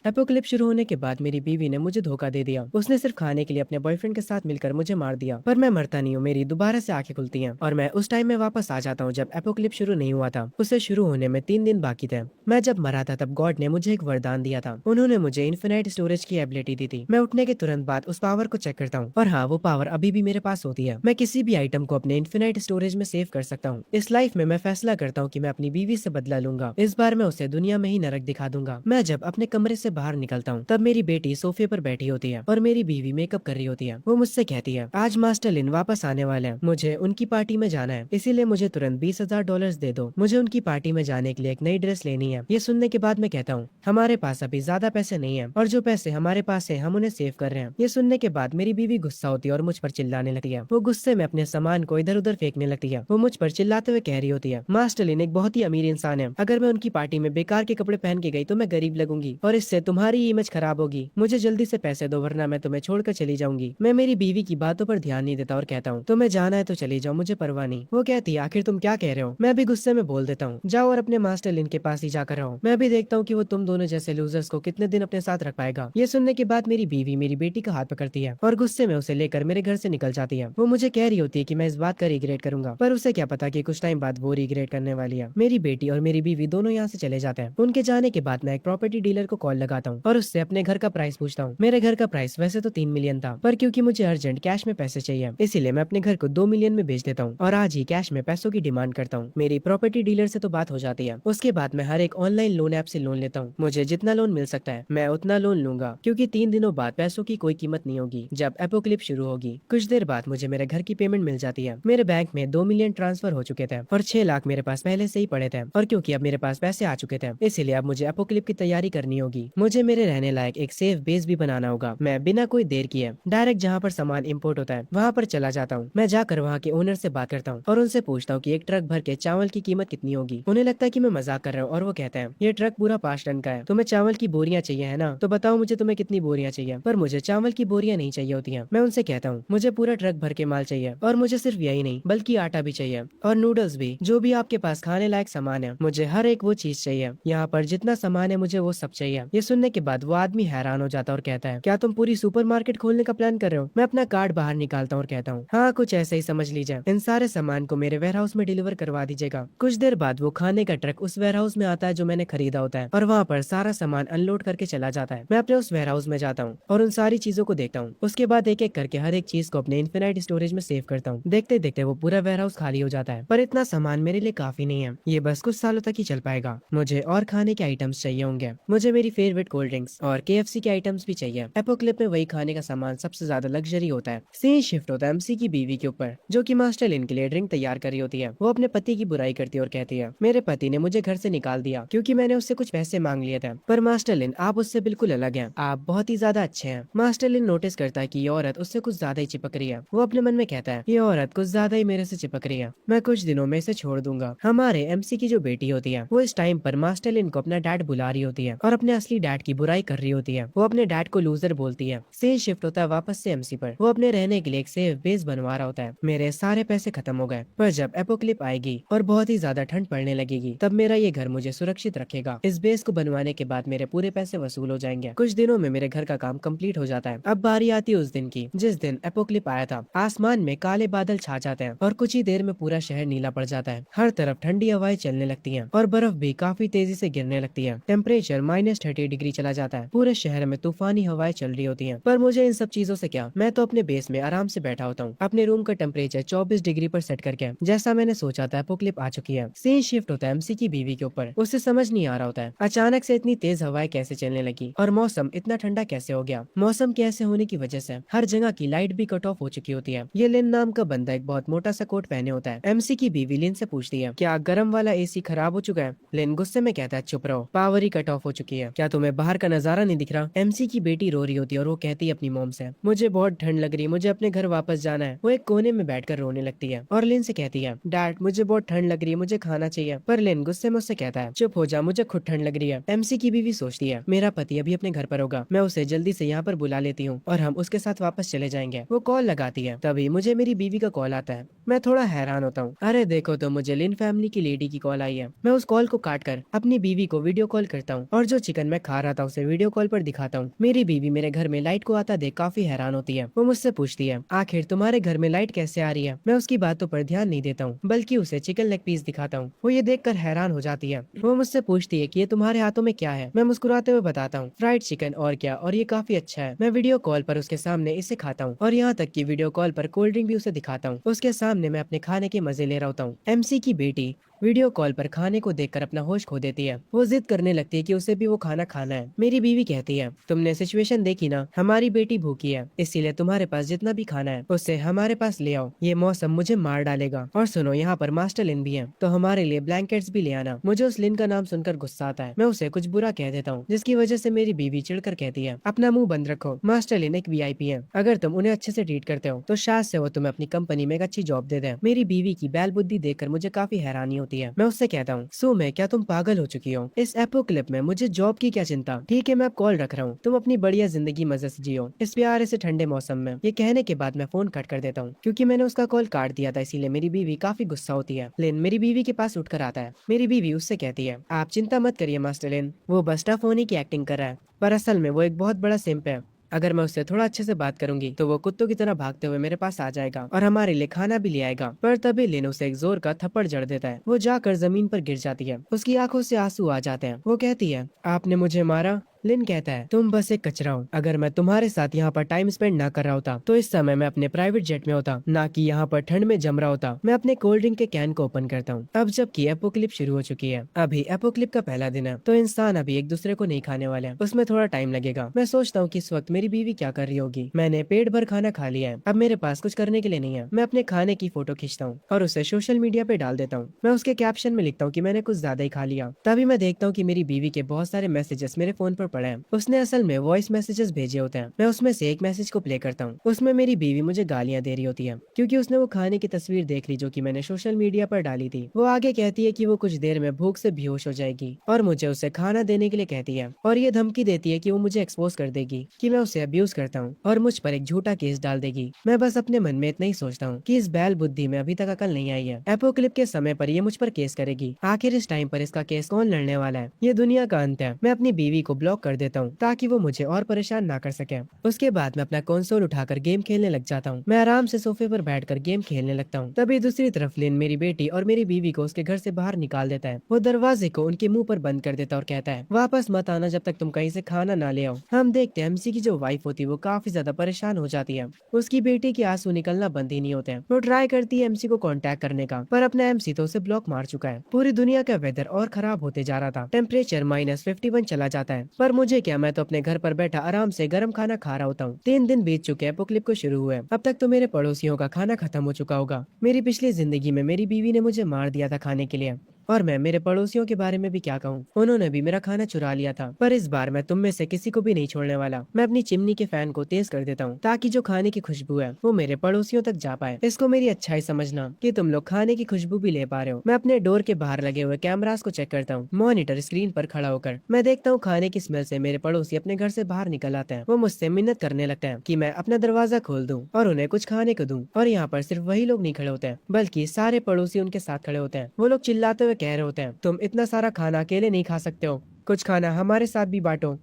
Apocalypse शुरू होने के बाद मेरी बीवी ने मुझे धोखा दे दिया। उसने सिर्फ खाने के लिए अपने बॉयफ्रेंड के साथ मिलकर मुझे मार दिया, पर मैं मरता नहीं हूँ। मेरी दोबारा से आंखें खुलती हैं और मैं उस टाइम में वापस आ जाता हूँ जब एपोकलिप्स शुरू नहीं हुआ था। उसे शुरू होने में 3 दिन बाकी थे। मैं जब मरा था तब गॉड ने मुझे एक वरदान दिया था। उन्होंने मुझे इन्फिनाइट स्टोरेज की एबिलिटी दी थी। मैं उठने के तुरंत बाद उस पावर को चेक करता हूँ और हाँ, वो पावर अभी भी मेरे पास होती है। मैं किसी भी आइटम को अपने इन्फिनाइट स्टोरेज में सेव कर सकता हूँ। इस लाइफ में मैं फैसला करता हूँ कि मैं अपनी बीवी से बदला लूंगा। इस बार मैं उसे दुनिया में ही नरक दिखा दूंगा। मैं जब अपने कमरे से बाहर निकलता हूँ तब मेरी बेटी सोफे पर बैठी होती है और मेरी बीवी मेकअप कर रही होती है। वो मुझसे कहती है, आज मास्टर लिन वापस आने वाले हैं, मुझे उनकी पार्टी में जाना है, इसीलिए मुझे तुरंत $20,000 दे दो। मुझे उनकी पार्टी में जाने के लिए एक नई ड्रेस लेनी है। ये सुनने के बाद मैं कहता हूँ, हमारे पास अभी ज्यादा पैसे नहीं है और जो पैसे हमारे पास है हम उन्हें सेव कर रहे हैं। ये सुनने के बाद मेरी बीवी गुस्सा होती है और मुझ पर चिल्लाने लगती है। वो गुस्से में अपने सामान को इधर उधर फेंकने लगती है। वो मुझ पर चिल्लाते हुए कह रही होती है, मास्टर लिन एक बहुत ही अमीर इंसान है, अगर मैं उनकी पार्टी में बेकार के कपड़े पहन के गई तो मैं गरीब लगूंगी और इससे तुम्हारी इमेज खराब होगी। मुझे जल्दी से पैसे दो वरना मैं तुम्हें छोड़कर चली जाऊंगी। मैं मेरी बीवी की बातों पर ध्यान नहीं देता और कहता हूँ, तुम्हें जाना है तो चली जाओ, मुझे परवाह नहीं। वो कहती है, आखिर तुम क्या कह रहे हो? मैं भी गुस्से में बोल देता हूँ, जाओ और अपने मास्टर लिन के पास ही जाकर रहो। मैं भी देखता हूँ कि वो तुम दोनों जैसे लूजर्स को कितने दिन अपने साथ रख पाएगा। ये सुनने के बाद मेरी बीवी मेरी बेटी का हाथ पकड़ती है और गुस्से में उसे लेकर मेरे घर से निकल जाती है। वो मुझे कह रही होती है कि मैं इस बात का रिग्रेट करूंगा, पर उसे क्या पता कि कुछ टाइम बाद वो रिग्रेट करने वाली है। मेरी बेटी और मेरी बीवी दोनों यहाँ से चले जाते हैं। उनके जाने के बाद मैं एक प्रॉपर्टी डीलर को कॉल लगाता हूँ और उससे अपने घर का प्राइस पूछता हूँ। मेरे घर का प्राइस वैसे तो 3 मिलियन था, पर क्योंकि मुझे अर्जेंट कैश में पैसे चाहिए इसीलिए मैं अपने घर को 2 मिलियन में बेच देता हूँ और आज ही कैश में पैसों की डिमांड करता हूँ। मेरी प्रॉपर्टी डीलर से तो बात हो जाती है। उसके बाद मैं हर एक ऑनलाइन लोन ऐप से लोन लेता हूँ। मुझे जितना लोन मिल सकता है मैं उतना लोन लूंगा, क्योंकि 3 दिनों बाद पैसों की कोई कीमत नहीं होगी जब एपोक्लिप्स शुरू होगी। कुछ देर बाद मुझे मेरे घर की पेमेंट मिल जाती है। मेरे बैंक में 2 मिलियन ट्रांसफर हो चुके थे और 6 लाख मेरे पास पहले से ही पड़े थे, और क्योंकि अब मेरे पास पैसे आ चुके थे इसीलिए अब मुझे एपोक्लिप्स की तैयारी करनी होगी। मुझे मेरे रहने लायक एक सेफ बेस भी बनाना होगा। मैं बिना कोई देर किए डायरेक्ट जहाँ पर सामान इम्पोर्ट होता है वहाँ पर चला जाता हूँ। मैं जाकर वहाँ के ओनर से बात करता हूँ और उनसे पूछता हूँ कि एक ट्रक भर के चावल की कीमत कितनी होगी। उन्हें लगता है कि मैं मजाक कर रहा हूँ और वो कहते हैं, ये ट्रक पूरा 5 टन का है, तुम्हें चावल की बोरियां चाहिए है ना, तो बताओ मुझे तुम्हें कितनी बोरियां चाहिए। पर मुझे चावल की बोरियां नहीं चाहिए होती हैं। मैं उनसे कहता हूँ, मुझे पूरा ट्रक भर के माल चाहिए और मुझे सिर्फ यही नहीं बल्कि आटा भी चाहिए और नूडल्स भी, जो भी आपके पास खाने लायक सामान है मुझे हर एक वो चीज चाहिए। यहाँ पर जितना सामान है मुझे वो सब चाहिए। ये सुनने के बाद वो आदमी हैरान हो जाता है और कहता है, क्या तुम पूरी सुपरमार्केट खोलने का प्लान कर रहे हो? मैं अपना कार्ड बाहर निकालता हूँ और कहता हूँ, हाँ कुछ ऐसे ही समझ लीजिए। इन सारे सामान को मेरे वेयर हाउस में डिलीवर करवा दीजिएगा। कुछ देर बाद वो खाने का ट्रक उस वेयर हाउस में आता है जो मैंने खरीदा होता है और वहाँ पर सारा सामान अनलोड करके चला जाता है। मैं अपने उस वेयर हाउस में जाता हूँ और उन सारी चीजों को देखता हूँ। उसके बाद एक एक करके हर एक चीज को अपने इन्फिनाइट स्टोरेज में सेव करता हूँ। देखते देखते वो पूरा वेयर हाउस खाली हो जाता है, पर इतना सामान मेरे लिए काफी नहीं है। ये बस कुछ सालों तक ही चल पाएगा। मुझे और खाने के आइटम्स चाहिए होंगे। मुझे मेरी फेवरेट कोल्ड ड्रिंक्स और KFC के आइटम्स भी चाहिए। एपोक्लिप में वही खाने का सामान सबसे ज्यादा लग्जरी होता है। सीन शिफ्ट होता है MC की बीवी के ऊपर, जो कि मास्टर लिन के लिए ड्रिंक तैयार कर रही होती है। वो अपने पति की बुराई करती है और कहती है, मेरे पति ने मुझे घर से निकाल दिया क्योंकि मैंने उससे कुछ पैसे मांग लिए थे, पर मास्टर लिन आप उससे बिल्कुल अलग हैं, आप बहुत ही ज्यादा अच्छे हैं। मास्टर लिन नोटिस करता है कि ये औरत उससे कुछ ज्यादा ही चिपक रही है। वो अपने मन में कहता है, ये औरत कुछ ज्यादा ही मेरे से चिपक रही है, मैं कुछ दिनों में इसे छोड़ दूंगा। हमारे MC की जो बेटी होती है वो इस टाइम पर मास्टर लिन को अपना डैड बुला रही होती है और अपने असली डैड की बुराई कर रही होती है। वो अपने डैड को लूजर बोलती है। सीन शिफ्ट होता है वापस से MC पर। वो अपने रहने के लिए एक सेफ बेस बनवा रहा होता है। मेरे सारे पैसे खत्म हो गए, पर जब एपोक्लिप आएगी और बहुत ही ज्यादा ठंड पड़ने लगेगी तब मेरा ये घर मुझे सुरक्षित रखेगा। इस बेस को बनवाने के बाद मेरे पूरे पैसे वसूल हो जाएंगे। कुछ दिनों में मेरे घर का काम कंप्लीट हो जाता है। अब बारी आती है उस दिन की जिस दिन एपोक्लिप आया था। आसमान में काले बादल छा जाते हैं और कुछ ही देर में पूरा शहर नीला पड़ जाता है। हर तरफ ठंडी हवाएं चलने लगती हैं और बर्फ भी काफी तेजी से गिरने लगती है। टेम्परेचर -30 डिग्री चला जाता है। पूरे शहर में तूफानी हवाएं चल रही होती हैं, पर मुझे इन सब चीजों से क्या, मैं तो अपने बेस में आराम से बैठा होता हूँ अपने रूम का टेम्परेचर 24 डिग्री पर सेट करके। जैसा मैंने सोचा था एपोक्लिप आ चुकी है। सीन शिफ्ट होता है MC की बीवी के ऊपर। उसे समझ नहीं आ रहा होता है अचानक से इतनी तेज हवाएं कैसे चलने लगी और मौसम इतना ठंडा कैसे हो गया। मौसम के ऐसे होने की वजह से हर जगह की लाइट भी कट ऑफ हो चुकी होती है। ये लिन नाम का बंदा एक बहुत मोटा सा कोट पहने होता है। MC की बीवी लिन से पूछती है, क्या गर्म वाला AC खराब हो चुका है? लिन गुस्से में कहता है, चुप रहो, पावर ही कट ऑफ हो चुकी है, क्या तुम्हें बाहर का नजारा नहीं दिख रहा? MC की बेटी रो रही होती है और वो कहती है अपनी मॉम से, मुझे बहुत ठंड लग रही है, मुझे अपने घर वापस जाना है। वो एक कोने में बैठकर रोने लगती है और लिन से कहती है, डैड मुझे बहुत ठंड लग रही है, मुझे खाना चाहिए। पर लिन गुस्से में उससे कहता है, चुप हो जा, मुझे खुद ठंड लग रही है। MC की बीवी सोचती है, मेरा पति अभी अपने घर पर होगा, मैं उसे जल्दी से यहाँ पर बुला लेती हूँ और हम उसके साथ वापस चले जाएंगे। वो कॉल लगाती है, तभी मुझे मेरी बीवी का कॉल आता है। मैं थोड़ा हैरान होता हूँ, अरे देखो तो मुझे लिन फैमिली की लेडी की कॉल आई है। मैं उस कॉल को काट कर अपनी बीवी को वीडियो कॉल करता हूँ और जो चिकन मैं खा खा रहा था उसे वीडियो कॉल पर दिखाता हूँ। मेरी बीवी मेरे घर में लाइट को आता देख काफी हैरान होती है। वो मुझसे पूछती है, आखिर तुम्हारे घर में लाइट कैसे आ रही है? मैं उसकी बातों पर ध्यान नहीं देता हूँ, बल्कि उसे चिकन लेग पीस दिखाता हूँ। वो ये देखकर हैरान हो जाती है। वो मुझसे पूछती है कि ये तुम्हारे हाथों में क्या है? मैं मुस्कुराते हुए बताता हूँ, फ्राइड चिकन। और क्या, और ये काफी अच्छा है। मैं वीडियो कॉल पर उसके सामने इसे खाता हूँ, और यहाँ तक कि वीडियो कॉल पर कोल्ड ड्रिंक भी उसे दिखाता हूँ। उसके सामने मैं अपने खाने के मजे ले रहा होता हूँ। एमसी की बेटी वीडियो कॉल पर खाने को देखकर अपना होश खो देती है। वो जिद करने लगती है कि उसे भी वो खाना खाना है। मेरी बीवी कहती है, तुमने सिचुएशन देखी ना, हमारी बेटी भूखी है, इसीलिए तुम्हारे पास जितना भी खाना है उससे हमारे पास ले आओ, ये मौसम मुझे मार डालेगा। और सुनो, यहाँ पर मास्टर लिन भी है, तो हमारे लिए ब्लैंकेट्स भी ले आना। मुझे उस लिन का नाम सुनकर गुस्सा आता है। मैं उसे कुछ बुरा कह देता हूँ, जिसकी वजह से मेरी बीवी चिढ़कर कहती है, अपना मुंह बंद रखो, मास्टर लिन एक वीआईपी है, अगर तुम उन्हें अच्छे से ट्रीट करते हो तो शायद से वो तुम्हें अपनी कंपनी में एक अच्छी जॉब दे दे। मेरी बीवी की बैल बुद्धि देखकर मुझे काफी हैरानी होती है। मैं उससे कहता हूँ, सो मैं क्या तुम पागल हो चुकी हो? इस एपोक्लिप में मुझे जॉब की क्या चिंता? ठीक है, मैं अब कॉल रख रहा हूँ, तुम अपनी बढ़िया जिंदगी मजे से जियो इस प्यारे से ठंडे मौसम में। ये कहने के बाद मैं फोन कट कर देता हूँ, क्योंकि मैंने उसका कॉल काट दिया था। इसीलिए मेरी बीवी काफी गुस्सा होती है। लेन मेरी बीवी के पास उठकर आता है। मेरी बीवी उससे कहती है, आप चिंता मत करिए मास्टर लेन, वो बस टफ होने की एक्टिंग कर रहा है, पर असल में वो एक बहुत बड़ा सिंप है। अगर मैं उससे थोड़ा अच्छे से बात करूंगी तो वो कुत्तों की तरह भागते हुए मेरे पास आ जाएगा और हमारे लिए खाना भी ले आएगा। पर तभी लिन उसे एक जोर का थप्पड़ जड़ देता है। वो जाकर जमीन पर गिर जाती है। उसकी आंखों से आंसू आ जाते हैं। वो कहती है, आपने मुझे मारा? लिन कहता है, तुम बस एक कचरा हो। अगर मैं तुम्हारे साथ यहाँ पर टाइम स्पेंड ना कर रहा होता तो इस समय मैं अपने प्राइवेट जेट में होता, ना कि यहाँ पर ठंड में जम रहा होता। मैं अपने कोल्ड ड्रिंक के कैन को ओपन करता हूँ। अब जबकि एपोक्लिप शुरू हो चुकी है, अभी एपोक्लिप का पहला दिन है, तो इंसान अभी एक दूसरे को नहीं खाने वाले हैं, उसमें थोड़ा टाइम लगेगा। मैं सोचता हूँ कि इस वक्त मेरी बीवी क्या कर रही होगी। मैंने पेट भर खाना खा लिया है, अब मेरे पास कुछ करने के लिए नहीं है। मैं अपने खाने की फोटो खींचता हूँ और उसे सोशल मीडिया पे डाल देता हूँ। मैं उसके कैप्शन में लिखता हूँ कि मैंने कुछ ज्यादा ही खा लिया। तभी मैं देखता हूँ कि मेरी बीवी के बहुत सारे मैसेजेस मेरे फोन पर पड़े हैं। उसने असल में वॉइस मैसेजेस भेजे होते हैं। मैं उसमें से एक मैसेज को प्ले करता हूँ। उसमें मेरी बीवी मुझे गालियां दे रही होती है, क्योंकि उसने वो खाने की तस्वीर देख ली जो कि मैंने सोशल मीडिया पर डाली थी। वो आगे कहती है कि वो कुछ देर में भूख से बेहोश हो जाएगी और मुझे उसे खाना देने के लिए कहती है, और ये धमकी देती है कि वो मुझे एक्सपोज कर देगी कि मैं उसे अब्यूज करता हूँ और मुझ पर एक झूठा केस डाल देगी। मैं बस अपने मन में इतना ही सोचता हूँ कि इस बैल बुद्धि में अभी तक अकल नहीं आई है। एपोक्लिप के समय पर ये मुझ पर केस करेगी। आखिर इस टाइम पर इसका केस कौन लड़ने वाला है? ये दुनिया का अंत है। मैं अपनी बीवी को ब्लॉक कर देता हूँ ताकि वो मुझे और परेशान ना कर सके। उसके बाद मैं अपना कंसोल उठाकर गेम खेलने लग जाता हूँ। मैं आराम से सोफे पर बैठकर गेम खेलने लगता हूँ। तभी दूसरी तरफ लिन मेरी बेटी और मेरी बीवी को उसके घर से बाहर निकाल देता है। वो दरवाजे को उनके मुंह पर बंद कर देता और कहता है, वापस मत आना जब तक तुम कहीं से खाना ना ले आओ। हम देखते हैं एमसी की जो वाइफ होती है वो काफी ज्यादा परेशान हो जाती है। उसकी बेटी के आंसू निकलना बंद ही नहीं होते हैं। वो ट्राई करती है एमसी को कांटेक्ट करने का, पर अपना एमसी तो उसे ब्लॉक मार चुका है। पूरी दुनिया का वेदर और खराब होते जा रहा था। टेम्परेचर -51 चला जाता है। पर मुझे क्या, मैं तो अपने घर पर बैठा आराम से गर्म खाना खा रहा होता हूँ। 3 दिन बीत चुके हैं एपोक्लिप को शुरू हुए, अब तक तो मेरे पड़ोसियों का खाना खत्म हो चुका होगा। मेरी पिछली जिंदगी में मेरी बीवी ने मुझे मार दिया था खाने के लिए, और मैं मेरे पड़ोसियों के बारे में भी क्या कहूँ, उन्होंने भी मेरा खाना चुरा लिया था। पर इस बार मैं तुम में से किसी को भी नहीं छोड़ने वाला। मैं अपनी चिमनी के फैन को तेज कर देता हूँ ताकि जो खाने की खुशबू है वो मेरे पड़ोसियों तक जा पाए। इसको मेरी अच्छाई समझना कि तुम लोग खाने की खुशबू भी ले पा रहे हो। मैं अपने डोर के बाहर लगे हुए कैमरास को चेक करता हूँ। मॉनिटर स्क्रीन पर खड़ा होकर मैं देखता हूँ खाने की स्मेल से मेरे पड़ोसी अपने घर से बाहर निकल आते हैं। वो मुझसे मिन्नत करने लगते हैं कि मैं अपना दरवाजा खोल दूं और उन्हें कुछ खाने को दूं। और यहाँ पर सिर्फ वही लोग नहीं खड़े होते हैं, बल्कि सारे पड़ोसी उनके साथ खड़े होते हैं। वो लोग चिल्लाते हुए कह रहे होते हैं, तुम इतना सारा खाना अकेले नहीं खा सकते हो, कुछ खाना हमारे साथ भी बांटो।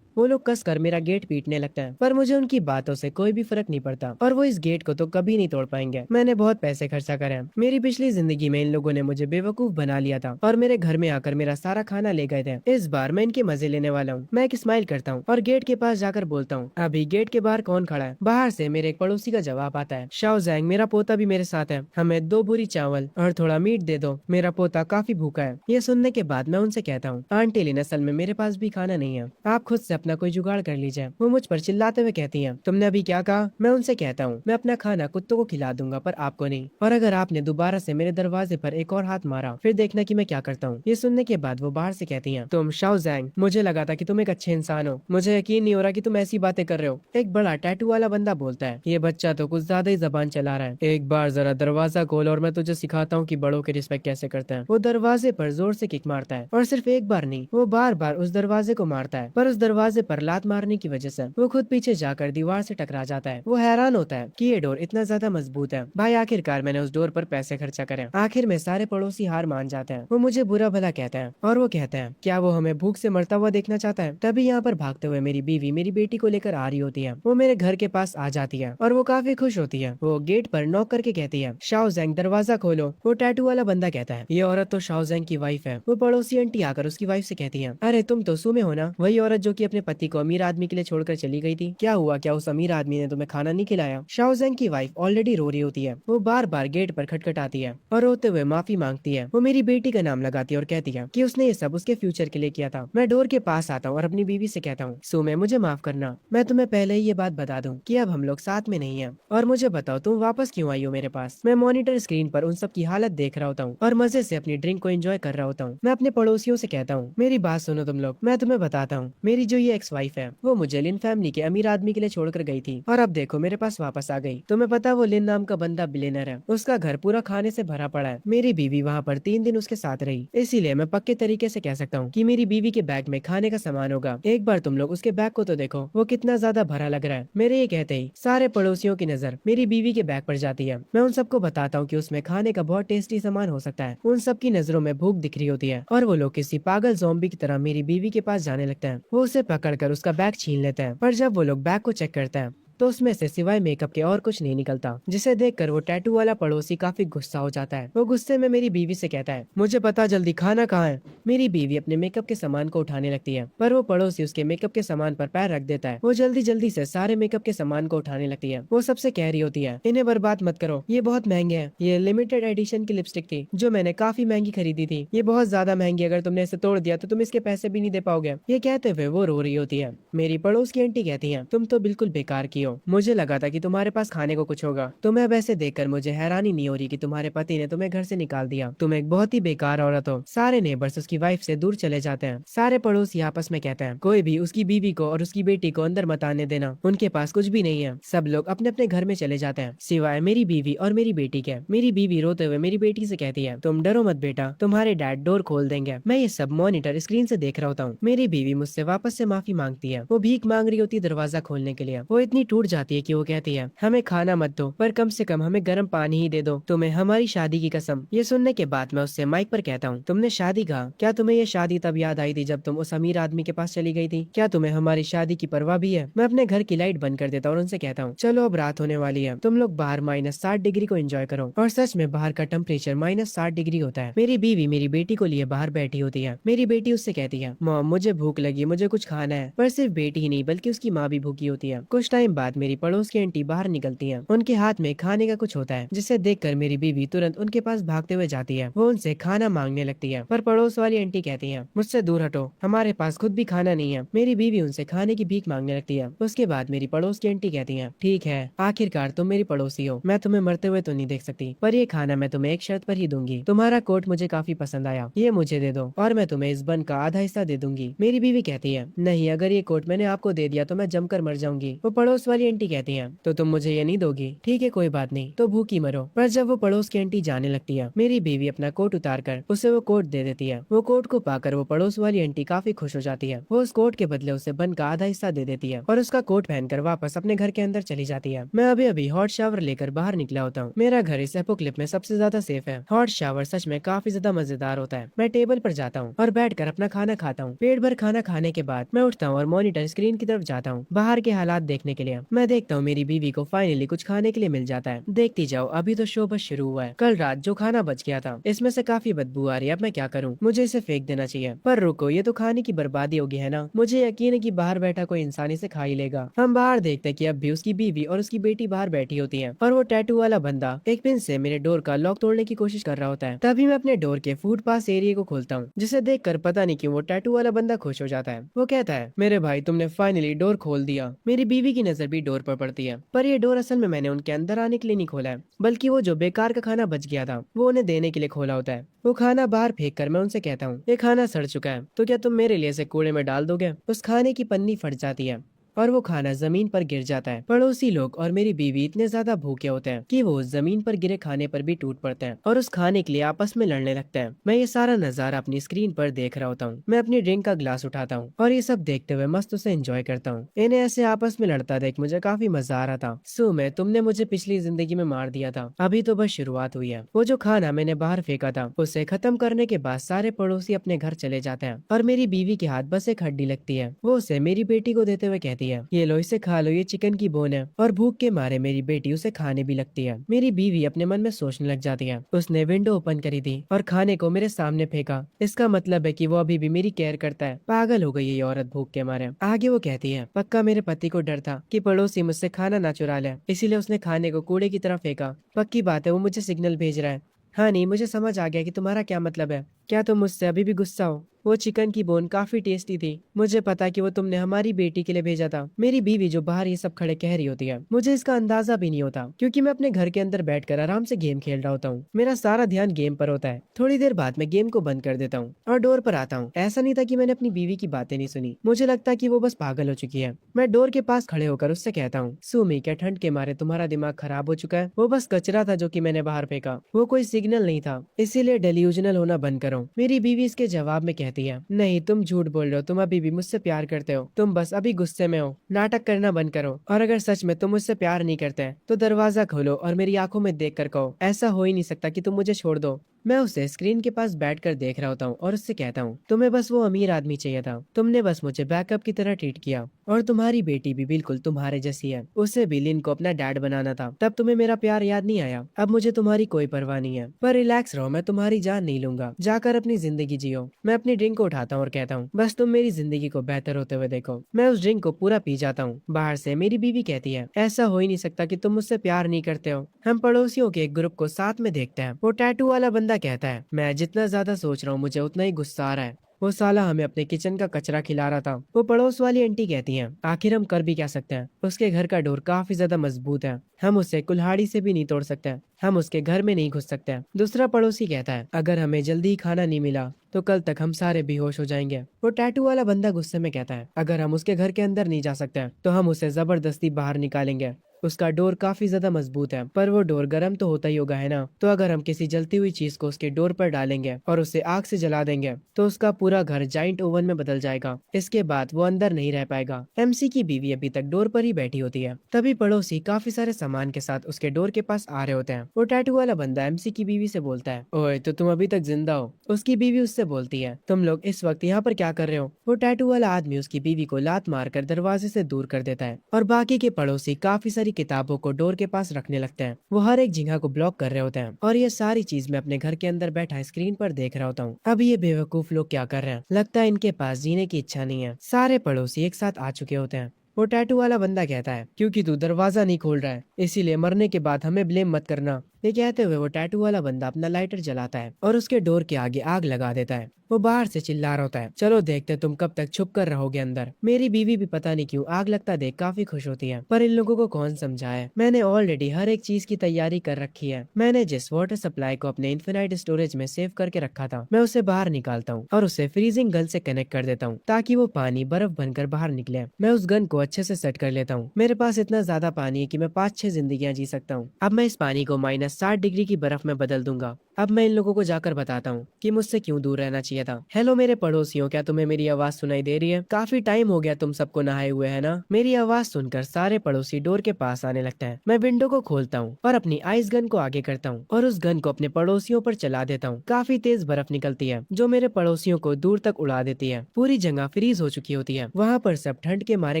वो लोग कसकर मेरा गेट पीटने लगते हैं, पर मुझे उनकी बातों से कोई भी फर्क नहीं पड़ता, और वो इस गेट को तो कभी नहीं तोड़ पाएंगे। मैंने बहुत पैसे खर्चा करे हैं। मेरी पिछली जिंदगी में इन लोगों ने मुझे बेवकूफ बना लिया था और मेरे घर में आकर मेरा सारा खाना ले गए थे। इस बार मैं इनके मजे लेने वाला हूँ। मैं एक स्माइल करता हूँ और गेट के पास जाकर बोलता हूँ, अभी गेट के बाहर कौन खड़ा है? बाहर से मेरे एक पड़ोसी का जवाब आता है, शाओ जैंग, मेरा पोता भी मेरे साथ है, हमें 2 बोरी चावल और थोड़ा मीट दे दो, मेरा पोता काफी भूखा है। ये सुनने के बाद मैं उनसे कहता हूँ, आंटी लिन, असल में मेरे पास भी खाना नहीं है, आप खुद से अपना कोई जुगाड़ कर लीजिए। वो मुझ पर चिल्लाते हुए कहती हैं, तुमने अभी क्या कहा? मैं उनसे कहता हूँ, मैं अपना खाना कुत्तों को खिला दूंगा पर आपको नहीं, और अगर आपने दोबारा से मेरे दरवाजे पर एक और हाथ मारा फिर देखना कि मैं क्या करता हूँ। ये सुनने के बाद वो बाहर से कहती हैं, तुम शाओ जैंग, मुझे लगा था कि तुम एक अच्छे इंसान हो, मुझे यकीन नहीं हो रहा कि तुम ऐसी बातें कर रहे हो। एक बड़ा टैटू वाला बंदा बोलता है, ये बच्चा तो कुछ ज्यादा ही जबान चला रहा है, एक बार जरा दरवाजा खोल और मैं तुझे सिखाता हूँ कि बड़ों के रिस्पेक्ट कैसे करते हैं। वो दरवाजे पर जोर से किक मारता है, और सिर्फ एक बार नहीं, वो बार बार उस दरवाजे को मारता है, पर उस दरवाजे दरवाजे पर लात मारने की वजह से वो खुद पीछे जाकर दीवार से टकरा जाता है। वो हैरान होता है कि ये डोर इतना ज्यादा मजबूत है। भाई आखिरकार मैंने उस डोर पर पैसे खर्चा करे। आखिर में सारे पड़ोसी हार मान जाते हैं। वो मुझे बुरा भला कहते हैं और वो कहते हैं क्या वो हमें भूख से मरता हुआ देखना चाहता है। तभी यहाँ पर भागते हुए मेरी बीवी मेरी बेटी को लेकर आ रही होती है। वो मेरे घर के पास आ जाती है और वो काफी खुश होती है। वो गेट पर नॉक करके कहती है शाओजेंग दरवाजा खोलो। वो टैटू वाला बंदा कहता है ये औरत तो शाओजेंग की वाइफ है। वो पड़ोसी आंटी आकर उसकी वाइफ से कहती है अरे तुम तो सुमे हो ना, वही औरत जो कि अपने पति को अमीर आदमी के लिए छोड़कर चली गई थी। क्या हुआ, क्या उस अमीर आदमी ने तुम्हें खाना नहीं खिलाया। शाओजेंग की वाइफ ऑलरेडी रो रही होती है। वो बार बार गेट पर खटखटाती है और रोते हुए माफी मांगती है। वो मेरी बेटी का नाम लगाती है और कहती है कि उसने ये सब उसके फ्यूचर के लिए किया था। मैं डोर के पास आता हूँ और अपनी बीवी से कहता हूँ सुमे मुझे माफ करना, मैं तुम्हें पहले ही ये बात बता दूं कि अब हम लोग साथ में नहीं हैं। और मुझे बताओ तुम वापस क्यों आई हो मेरे पास। मैं मॉनिटर स्क्रीन पर उन सब की हालत देख रहा होता हूँ और मजे से अपनी ड्रिंक को एंजॉय कर रहा होता हूँ। मैं अपने पड़ोसियों से कहता हूँ मेरी बात सुनो तुम लोग, मैं तुम्हें बताता हूँ मेरी जो ये एक्स वाइफ है वो मुझे लिन फैमिली के अमीर आदमी के लिए छोड़कर गई थी और अब देखो मेरे पास वापस आ गई। तुम्हें पता वो लिन नाम का बंदा बिलियनर है, उसका घर पूरा खाने से भरा पड़ा है। मेरी बीवी वहाँ पर 3 दिन उसके साथ रही, इसीलिए मैं पक्के तरीके से कह सकता हूँ कि मेरी बीवी के बैग में खाने का सामान होगा। एक बार तुम लोग उसके बैग को तो देखो, वो कितना ज्यादा भरा लग रहा है। मेरे ये कहते ही सारे पड़ोसियों की नजर मेरी बीवी के बैग पर जाती है। मैं उन सबको बताता हूँ कि उसमें खाने का बहुत टेस्टी सामान हो सकता है। उन सब की नजरों में भूख दिख रही होती है और वो लोग किसी पागल ज़ॉम्बी की तरह मेरी बीवी के पास जाने लगते हैं। वो उसे पकड़कर उसका बैग छीन लेते हैं, पर जब वो लोग बैग को चेक करते हैं तो उसमें से सिवाय मेकअप के और कुछ नहीं निकलता, जिसे देखकर वो टैटू वाला पड़ोसी काफी गुस्सा हो जाता है। वो गुस्से में मेरी बीवी से कहता है मुझे पता, जल्दी खाना कहाँ है। मेरी बीवी अपने मेकअप के सामान को उठाने लगती है, पर वो पड़ोसी उसके मेकअप के सामान पर पैर रख देता है। वो जल्दी जल्दी से सारे मेकअप के सामान को उठाने लगती है। वो सबसे कह रही होती है इन्हें बर्बाद मत करो, ये बहुत महंगे हैं। ये लिमिटेड एडिशन की लिपस्टिक थी जो मैंने काफी महंगी खरीदी थी, ये बहुत ज्यादा महंगी, अगर तुमने इसे तोड़ दिया तो तुम इसके पैसे भी नहीं दे पाओगे। ये कहते हुए वो रो रही होती है। मेरी पड़ोस की आंटी कहती है तुम तो बिल्कुल बेकार की हो, मुझे लगा था कि तुम्हारे पास खाने को कुछ होगा। तुम्हें वैसे देखकर मुझे हैरानी नहीं हो रही कि तुम्हारे पति ने तुम्हें घर से निकाल दिया। तुम एक बहुत ही बेकार औरत हो। सारे नेबर्स उसकी वाइफ से दूर चले जाते हैं। सारे पड़ोसी आपस में कहते हैं कोई भी उसकी बीवी को और उसकी बेटी को अंदर मत आने देना, उनके पास कुछ भी नहीं है। सब लोग अपने अपने घर में चले जाते हैं सिवाय मेरी बीवी और मेरी बेटी के। मेरी बीवी रोते हुए मेरी बेटी से कहती है तुम डरो मत बेटा, तुम्हारे डैड डोर खोल देंगे। मैं ये सब मॉनिटर स्क्रीन से देख रहा होता हूँ। मेरी बीवी मुझसे वापस से माफी मांगती है। वो भीख मांग रही होती है दरवाजा खोलने के लिए। वो इतनी टूट जाती है कि वो कहती है हमें खाना मत दो, पर कम से कम हमें गर्म पानी ही दे दो, तुम्हें हमारी शादी की कसम। ये सुनने के बाद मैं उससे माइक पर कहता हूँ तुमने शादी कहा, क्या तुम्हें ये शादी तब याद आई थी जब तुम उस अमीर आदमी के पास चली गई थी। क्या तुम्हें हमारी शादी की परवाह भी है। मैं अपने घर की लाइट बंद कर देता हूँ और उनसे कहता हूँ चलो अब रात होने वाली है, तुम लोग बाहर -60 डिग्री को एंजॉय करो। और सच में बाहर का टेम्परेचर -60 डिग्री होता है। मेरी बीवी मेरी बेटी को लिए बाहर बैठी होती है। मेरी बेटी उससे कहती है मॉम मुझे भूख लगी, मुझे कुछ खाना है। पर सिर्फ बेटी ही नहीं बल्कि उसकी माँ भी भूखी होती है। कुछ टाइम बाद मेरी पड़ोस की आंटी बाहर निकलती है। उनके हाथ में खाने का कुछ होता है, जिसे देखकर मेरी बीवी तुरंत उनके पास भागते हुए जाती है। वो उनसे खाना मांगने लगती है, पर पड़ोस वाली आंटी कहती है मुझसे दूर हटो, हमारे पास खुद भी खाना नहीं है। मेरी बीवी उनसे खाने की भीख मांगने लगती है। उसके बाद मेरी पड़ोस की आंटी कहती है ठीक है, आखिरकार तुम मेरी पड़ोसी हो, मैं तुम्हें मरते हुए तो नहीं देख सकती, पर ये खाना मैं तुम्हें एक शर्त पर ही दूंगी। तुम्हारा कोट मुझे काफी पसंद आया, ये मुझे दे दो और मैं तुम्हें इस बन का आधा हिस्सा दे दूंगी। मेरी बीवी कहती है नहीं, अगर ये कोट मैंने आपको दे दिया तो मैं जमकर मर जाऊंगी। वो पड़ोस वाली आंटी कहती है तो तुम मुझे ये नहीं दोगी, ठीक है कोई बात नहीं, तो भूखी मरो। पर जब वो पड़ोस की आंटी जाने लगती है, मेरी बीवी अपना कोट उतार कर उसे वो कोट दे देती है। वो कोट को पाकर वो पड़ोस वाली आंटी काफी खुश हो जाती है। वो उस कोट के बदले उसे बन का आधा हिस्सा दे देती है और उसका कोट पहनकर वापस अपने घर के अंदर चली जाती है। मैं अभी अभी हॉट शावर लेकर बाहर निकला होता हूँ। मेरा घर इस एपोक्लिप में सबसे ज्यादा सेफ है। हॉट शावर सच में काफी ज्यादा मजेदार होता है। मैं टेबल पर जाता हूँ और बैठकर अपना खाना खाता हूँ। पेट भर खाना खाने के बाद मैं उठता हूँ और मॉनिटर स्क्रीन की तरफ जाता हूँ बाहर के हालात देखने के लिए। मैं देखता हूँ मेरी बीवी को फाइनली कुछ खाने के लिए मिल जाता है। देखती जाओ, अभी तो शो बस शुरू हुआ है। कल रात जो खाना बच गया था इसमें से काफी बदबू आ रही है। अब मैं क्या करूँ, मुझे इसे फेंक देना चाहिए, पर रुको, ये तो खाने की बर्बादी होगी है ना। मुझे यकीन है कि बाहर बैठा कोई इंसान इसे खा ही लेगा। हम बाहर देखते हैं कि अब भी उसकी बीवी और उसकी बेटी बाहर बैठी होती है और वो टैटू वाला बंदा एक पिन से मेरे डोर का लॉक तोड़ने की कोशिश कर रहा होता है। तभी मैं अपने डोर के फूड पास एरिया को खोलता हूँ, जिसे देखकर पता नहीं क्यों वो टैटू वाला बंदा खुश हो जाता है। वो कहता है मेरे भाई तुमने फाइनली डोर खोल दिया। मेरी बीवी की नजर भी डोर पर पड़ती है, पर ये डोर असल में मैंने उनके अंदर आने के लिए नहीं खोला है, बल्कि वो जो बेकार का खाना बच गया था वो उन्हें देने के लिए खोला होता है। वो खाना बाहर फेंक कर मैं उनसे कहता हूँ ये खाना सड़ चुका है, तो क्या तुम मेरे लिए इसे कूड़े में डाल दोगे। उस खाने की पन्नी फट जाती है और वो खाना जमीन पर गिर जाता है। पड़ोसी लोग और मेरी बीवी इतने ज्यादा भूखे होते हैं कि वो जमीन पर गिरे खाने पर भी टूट पड़ते हैं और उस खाने के लिए आपस में लड़ने लगते हैं। मैं ये सारा नजारा अपनी स्क्रीन पर देख रहा होता हूँ। मैं अपनी ड्रिंक का ग्लास उठाता हूँ और ये सब देखते हुए मस्त उसे एंजॉय करता हूँ। इन्हें ऐसे आपस में लड़ता देख मुझे काफी मजा आ रहा था। सुमे, तुमने मुझे पिछली जिंदगी में मार दिया था, अभी तो बस शुरुआत हुई है। वो जो खाना मैंने बाहर फेंका था उसे खत्म करने के बाद सारे पड़ोसी अपने घर चले जाते हैं और मेरी बीवी के हाथ बस एक हड्डी लगती है। वो उसे मेरी बेटी को देते हुए कहती है, ये लो, इसे खा लो, ये चिकन की बोन है। और भूख के मारे मेरी बेटी उसे खाने भी लगती है। मेरी बीवी अपने मन में सोचने लग जाती है, उसने विंडो ओपन करी थी और खाने को मेरे सामने फेंका। इसका मतलब है कि वो अभी भी मेरी केयर करता है। पागल हो गई ये औरत भूख के मारे। आगे वो कहती है, पक्का मेरे पति को डर था कि पड़ोसी मुझसे खाना ना चुरा ले, इसीलिए उसने खाने को कूड़े की तरफ फेंका। पक्की बात है वो मुझे सिग्नल भेज रहा है। हाँ नहीं, मुझे समझ आ गया कि तुम्हारा क्या मतलब है। क्या तुम मुझसे अभी भी गुस्सा हो? वो चिकन की बोन काफी टेस्टी थी। मुझे पता कि वो तुमने हमारी बेटी के लिए भेजा था। मेरी बीवी जो बाहर ये सब खड़े कह रही होती है, मुझे इसका अंदाजा भी नहीं होता क्योंकि मैं अपने घर के अंदर बैठकर आराम से गेम खेल रहा होता हूँ। मेरा सारा ध्यान गेम पर होता है। थोड़ी देर बाद मैं गेम को बंद कर देता हूँ और डोर पर आता हूँ। ऐसा नहीं था कि मैंने अपनी बीवी की बातें नहीं सुनी, मुझे लगता कि वो बस पागल हो चुकी है। मैं डोर के पास खड़े होकर उससे कहता हूँ, सुमी, क्या ठंड के मारे तुम्हारा दिमाग खराब हो चुका है? वो बस कचरा था जो कि मैंने बाहर फेंका, वो कोई सिग्नल नहीं था, इसीलिए डेल्यूजनल होना बंद करो। मेरी बीवी इसके जवाब में कहती है, नहीं, तुम झूठ बोल रहे हो, तुम अभी भी मुझसे प्यार करते हो, तुम बस अभी गुस्से में हो। नाटक करना बंद करो और अगर सच में तुम मुझसे प्यार नहीं करते तो दरवाजा खोलो और मेरी आंखों में देख कर कहो, ऐसा हो ही नहीं सकता कि तुम मुझे छोड़ दो। मैं उसे स्क्रीन के पास बैठकर देख रहा होता हूँ और उससे कहता हूँ, तुम्हें बस वो अमीर आदमी चाहिए था, तुमने बस मुझे बैकअप की तरह ट्रीट किया। और तुम्हारी बेटी भी बिल्कुल तुम्हारे जैसी है, उसे भी लिन को अपना डैड बनाना था, तब तुम्हें मेरा प्यार याद नहीं आया। अब मुझे तुम्हारी कोई परवाह नहीं है, पर रिलैक्स रहो, मैं तुम्हारी जान नहीं लूंगा, जाकर अपनी जिंदगी जियो। मैं अपनी ड्रिंक को उठाता हूँ और कहता हूँ, बस तुम मेरी जिंदगी को बेहतर होते हुए देखो। मैं उस ड्रिंक को पूरा पी जाता हूँ। बाहर से मेरी बीवी कहती है, ऐसा हो ही नहीं सकता कि तुम मुझसे प्यार नहीं करते हो। हम पड़ोसियों के एक ग्रुप को साथ में देखते हैं। वो टैटू वाला बंदा कहता है, मैं जितना ज्यादा सोच रहा हूँ मुझे उतना ही गुस्सा आ रहा है। वो साला हमें अपने किचन का कचरा खिला रहा था। वो पड़ोस वाली आंटी कहती हैं, आखिर हम कर भी क्या सकते हैं, उसके घर का डोर काफी ज्यादा मजबूत है, हम उसे कुल्हाड़ी से भी नहीं तोड़ सकते, हम उसके घर में नहीं घुस सकते। दूसरा पड़ोसी कहता है, अगर हमें जल्दी ही खाना नहीं मिला तो कल तक हम सारे बेहोश हो जाएंगे। वो टैटू वाला बंदा गुस्से में कहता है, अगर हम उसके घर के अंदर नहीं जा सकते तो हम उसे जबरदस्ती बाहर निकालेंगे। उसका डोर काफी ज्यादा मजबूत है, पर वो डोर गर्म तो होता ही होगा, है ना? तो अगर हम किसी जलती हुई चीज को उसके डोर पर डालेंगे और उसे आग से जला देंगे तो उसका पूरा घर जाइंट ओवन में बदल जाएगा। इसके बाद वो अंदर नहीं रह पाएगा। एमसी की बीवी अभी तक डोर पर ही बैठी होती है। तभी पड़ोसी काफी सारे सामान के साथ उसके डोर के पास आ रहे होते हैं। वो टैटू वाला बंदा एमसी की बीवी से बोलता है, ओए, तो तुम अभी तक जिंदा हो? उसकी बीवी उससे बोलती है, तुम लोग इस वक्त यहाँ पर क्या कर रहे हो? वो टैटू वाला आदमी उसकी बीवी को लात मारकर दरवाजे से दूर कर देता है और बाकी के पड़ोसी काफी सारी किताबों को डोर के पास रखने लगते हैं। वो हर एक जगह को ब्लॉक कर रहे होते हैं और ये सारी चीज मैं अपने घर के अंदर बैठा स्क्रीन पर देख रहा होता हूँ। अब ये बेवकूफ लोग क्या कर रहे हैं? लगता है इनके पास जीने की इच्छा नहीं है। सारे पड़ोसी एक साथ आ चुके होते हैं। वो टैटू वाला बंदा कहता है, क्योंकि तू दरवाजा नहीं खोल रहा है इसीलिए मरने के बाद हमें ब्लेम मत करना। ये कहते हुए वो टैटू वाला बंदा अपना लाइटर जलाता है और उसके डोर के आगे आग लगा देता है। वो बाहर से चिल्ला रहा होता है, चलो देखते तुम कब तक छुप कर रहोगे अंदर। मेरी बीवी भी पता नहीं क्यों आग लगता देख काफी खुश होती है, पर इन लोगों को कौन समझाए। मैंने ऑलरेडी हर एक चीज की तैयारी कर रखी है। मैंने जिस वाटर सप्लाई को अपने इन्फिनाइट स्टोरेज में सेव करके रखा था, मैं उसे बाहर निकालता हूँ और उसे फ्रीजिंग गन से कनेक्ट कर देता हूँ ताकि वो पानी बर्फ बनकर बाहर निकले। मैं उस गन को अच्छे से सेट कर लेता हूँ। मेरे पास इतना ज्यादा पानी है कि मैं 5-6 जिंदगियां जी सकता हूँ। अब मैं इस पानी को -60 डिग्री की बर्फ में बदल दूंगा। अब मैं इन लोगों को जाकर बताता हूँ कि मुझसे क्यों दूर रहना चाहिए था। हेलो मेरे पड़ोसियों, क्या तुम्हें मेरी आवाज सुनाई दे रही है? काफी टाइम हो गया तुम सबको नहाए हुए, है ना? मेरी आवाज सुनकर सारे पड़ोसी डोर के पास आने लगते हैं। मैं विंडो को खोलता हूँ और अपनी आइस गन को आगे करता हूँ और उस गन को अपने पड़ोसियों पर चला देता हूँ। काफी तेज बर्फ निकलती है जो मेरे पड़ोसियों को दूर तक उड़ा देती है। पूरी जगह फ्रीज हो चुकी होती है। वहाँ पर सब ठंड के मारे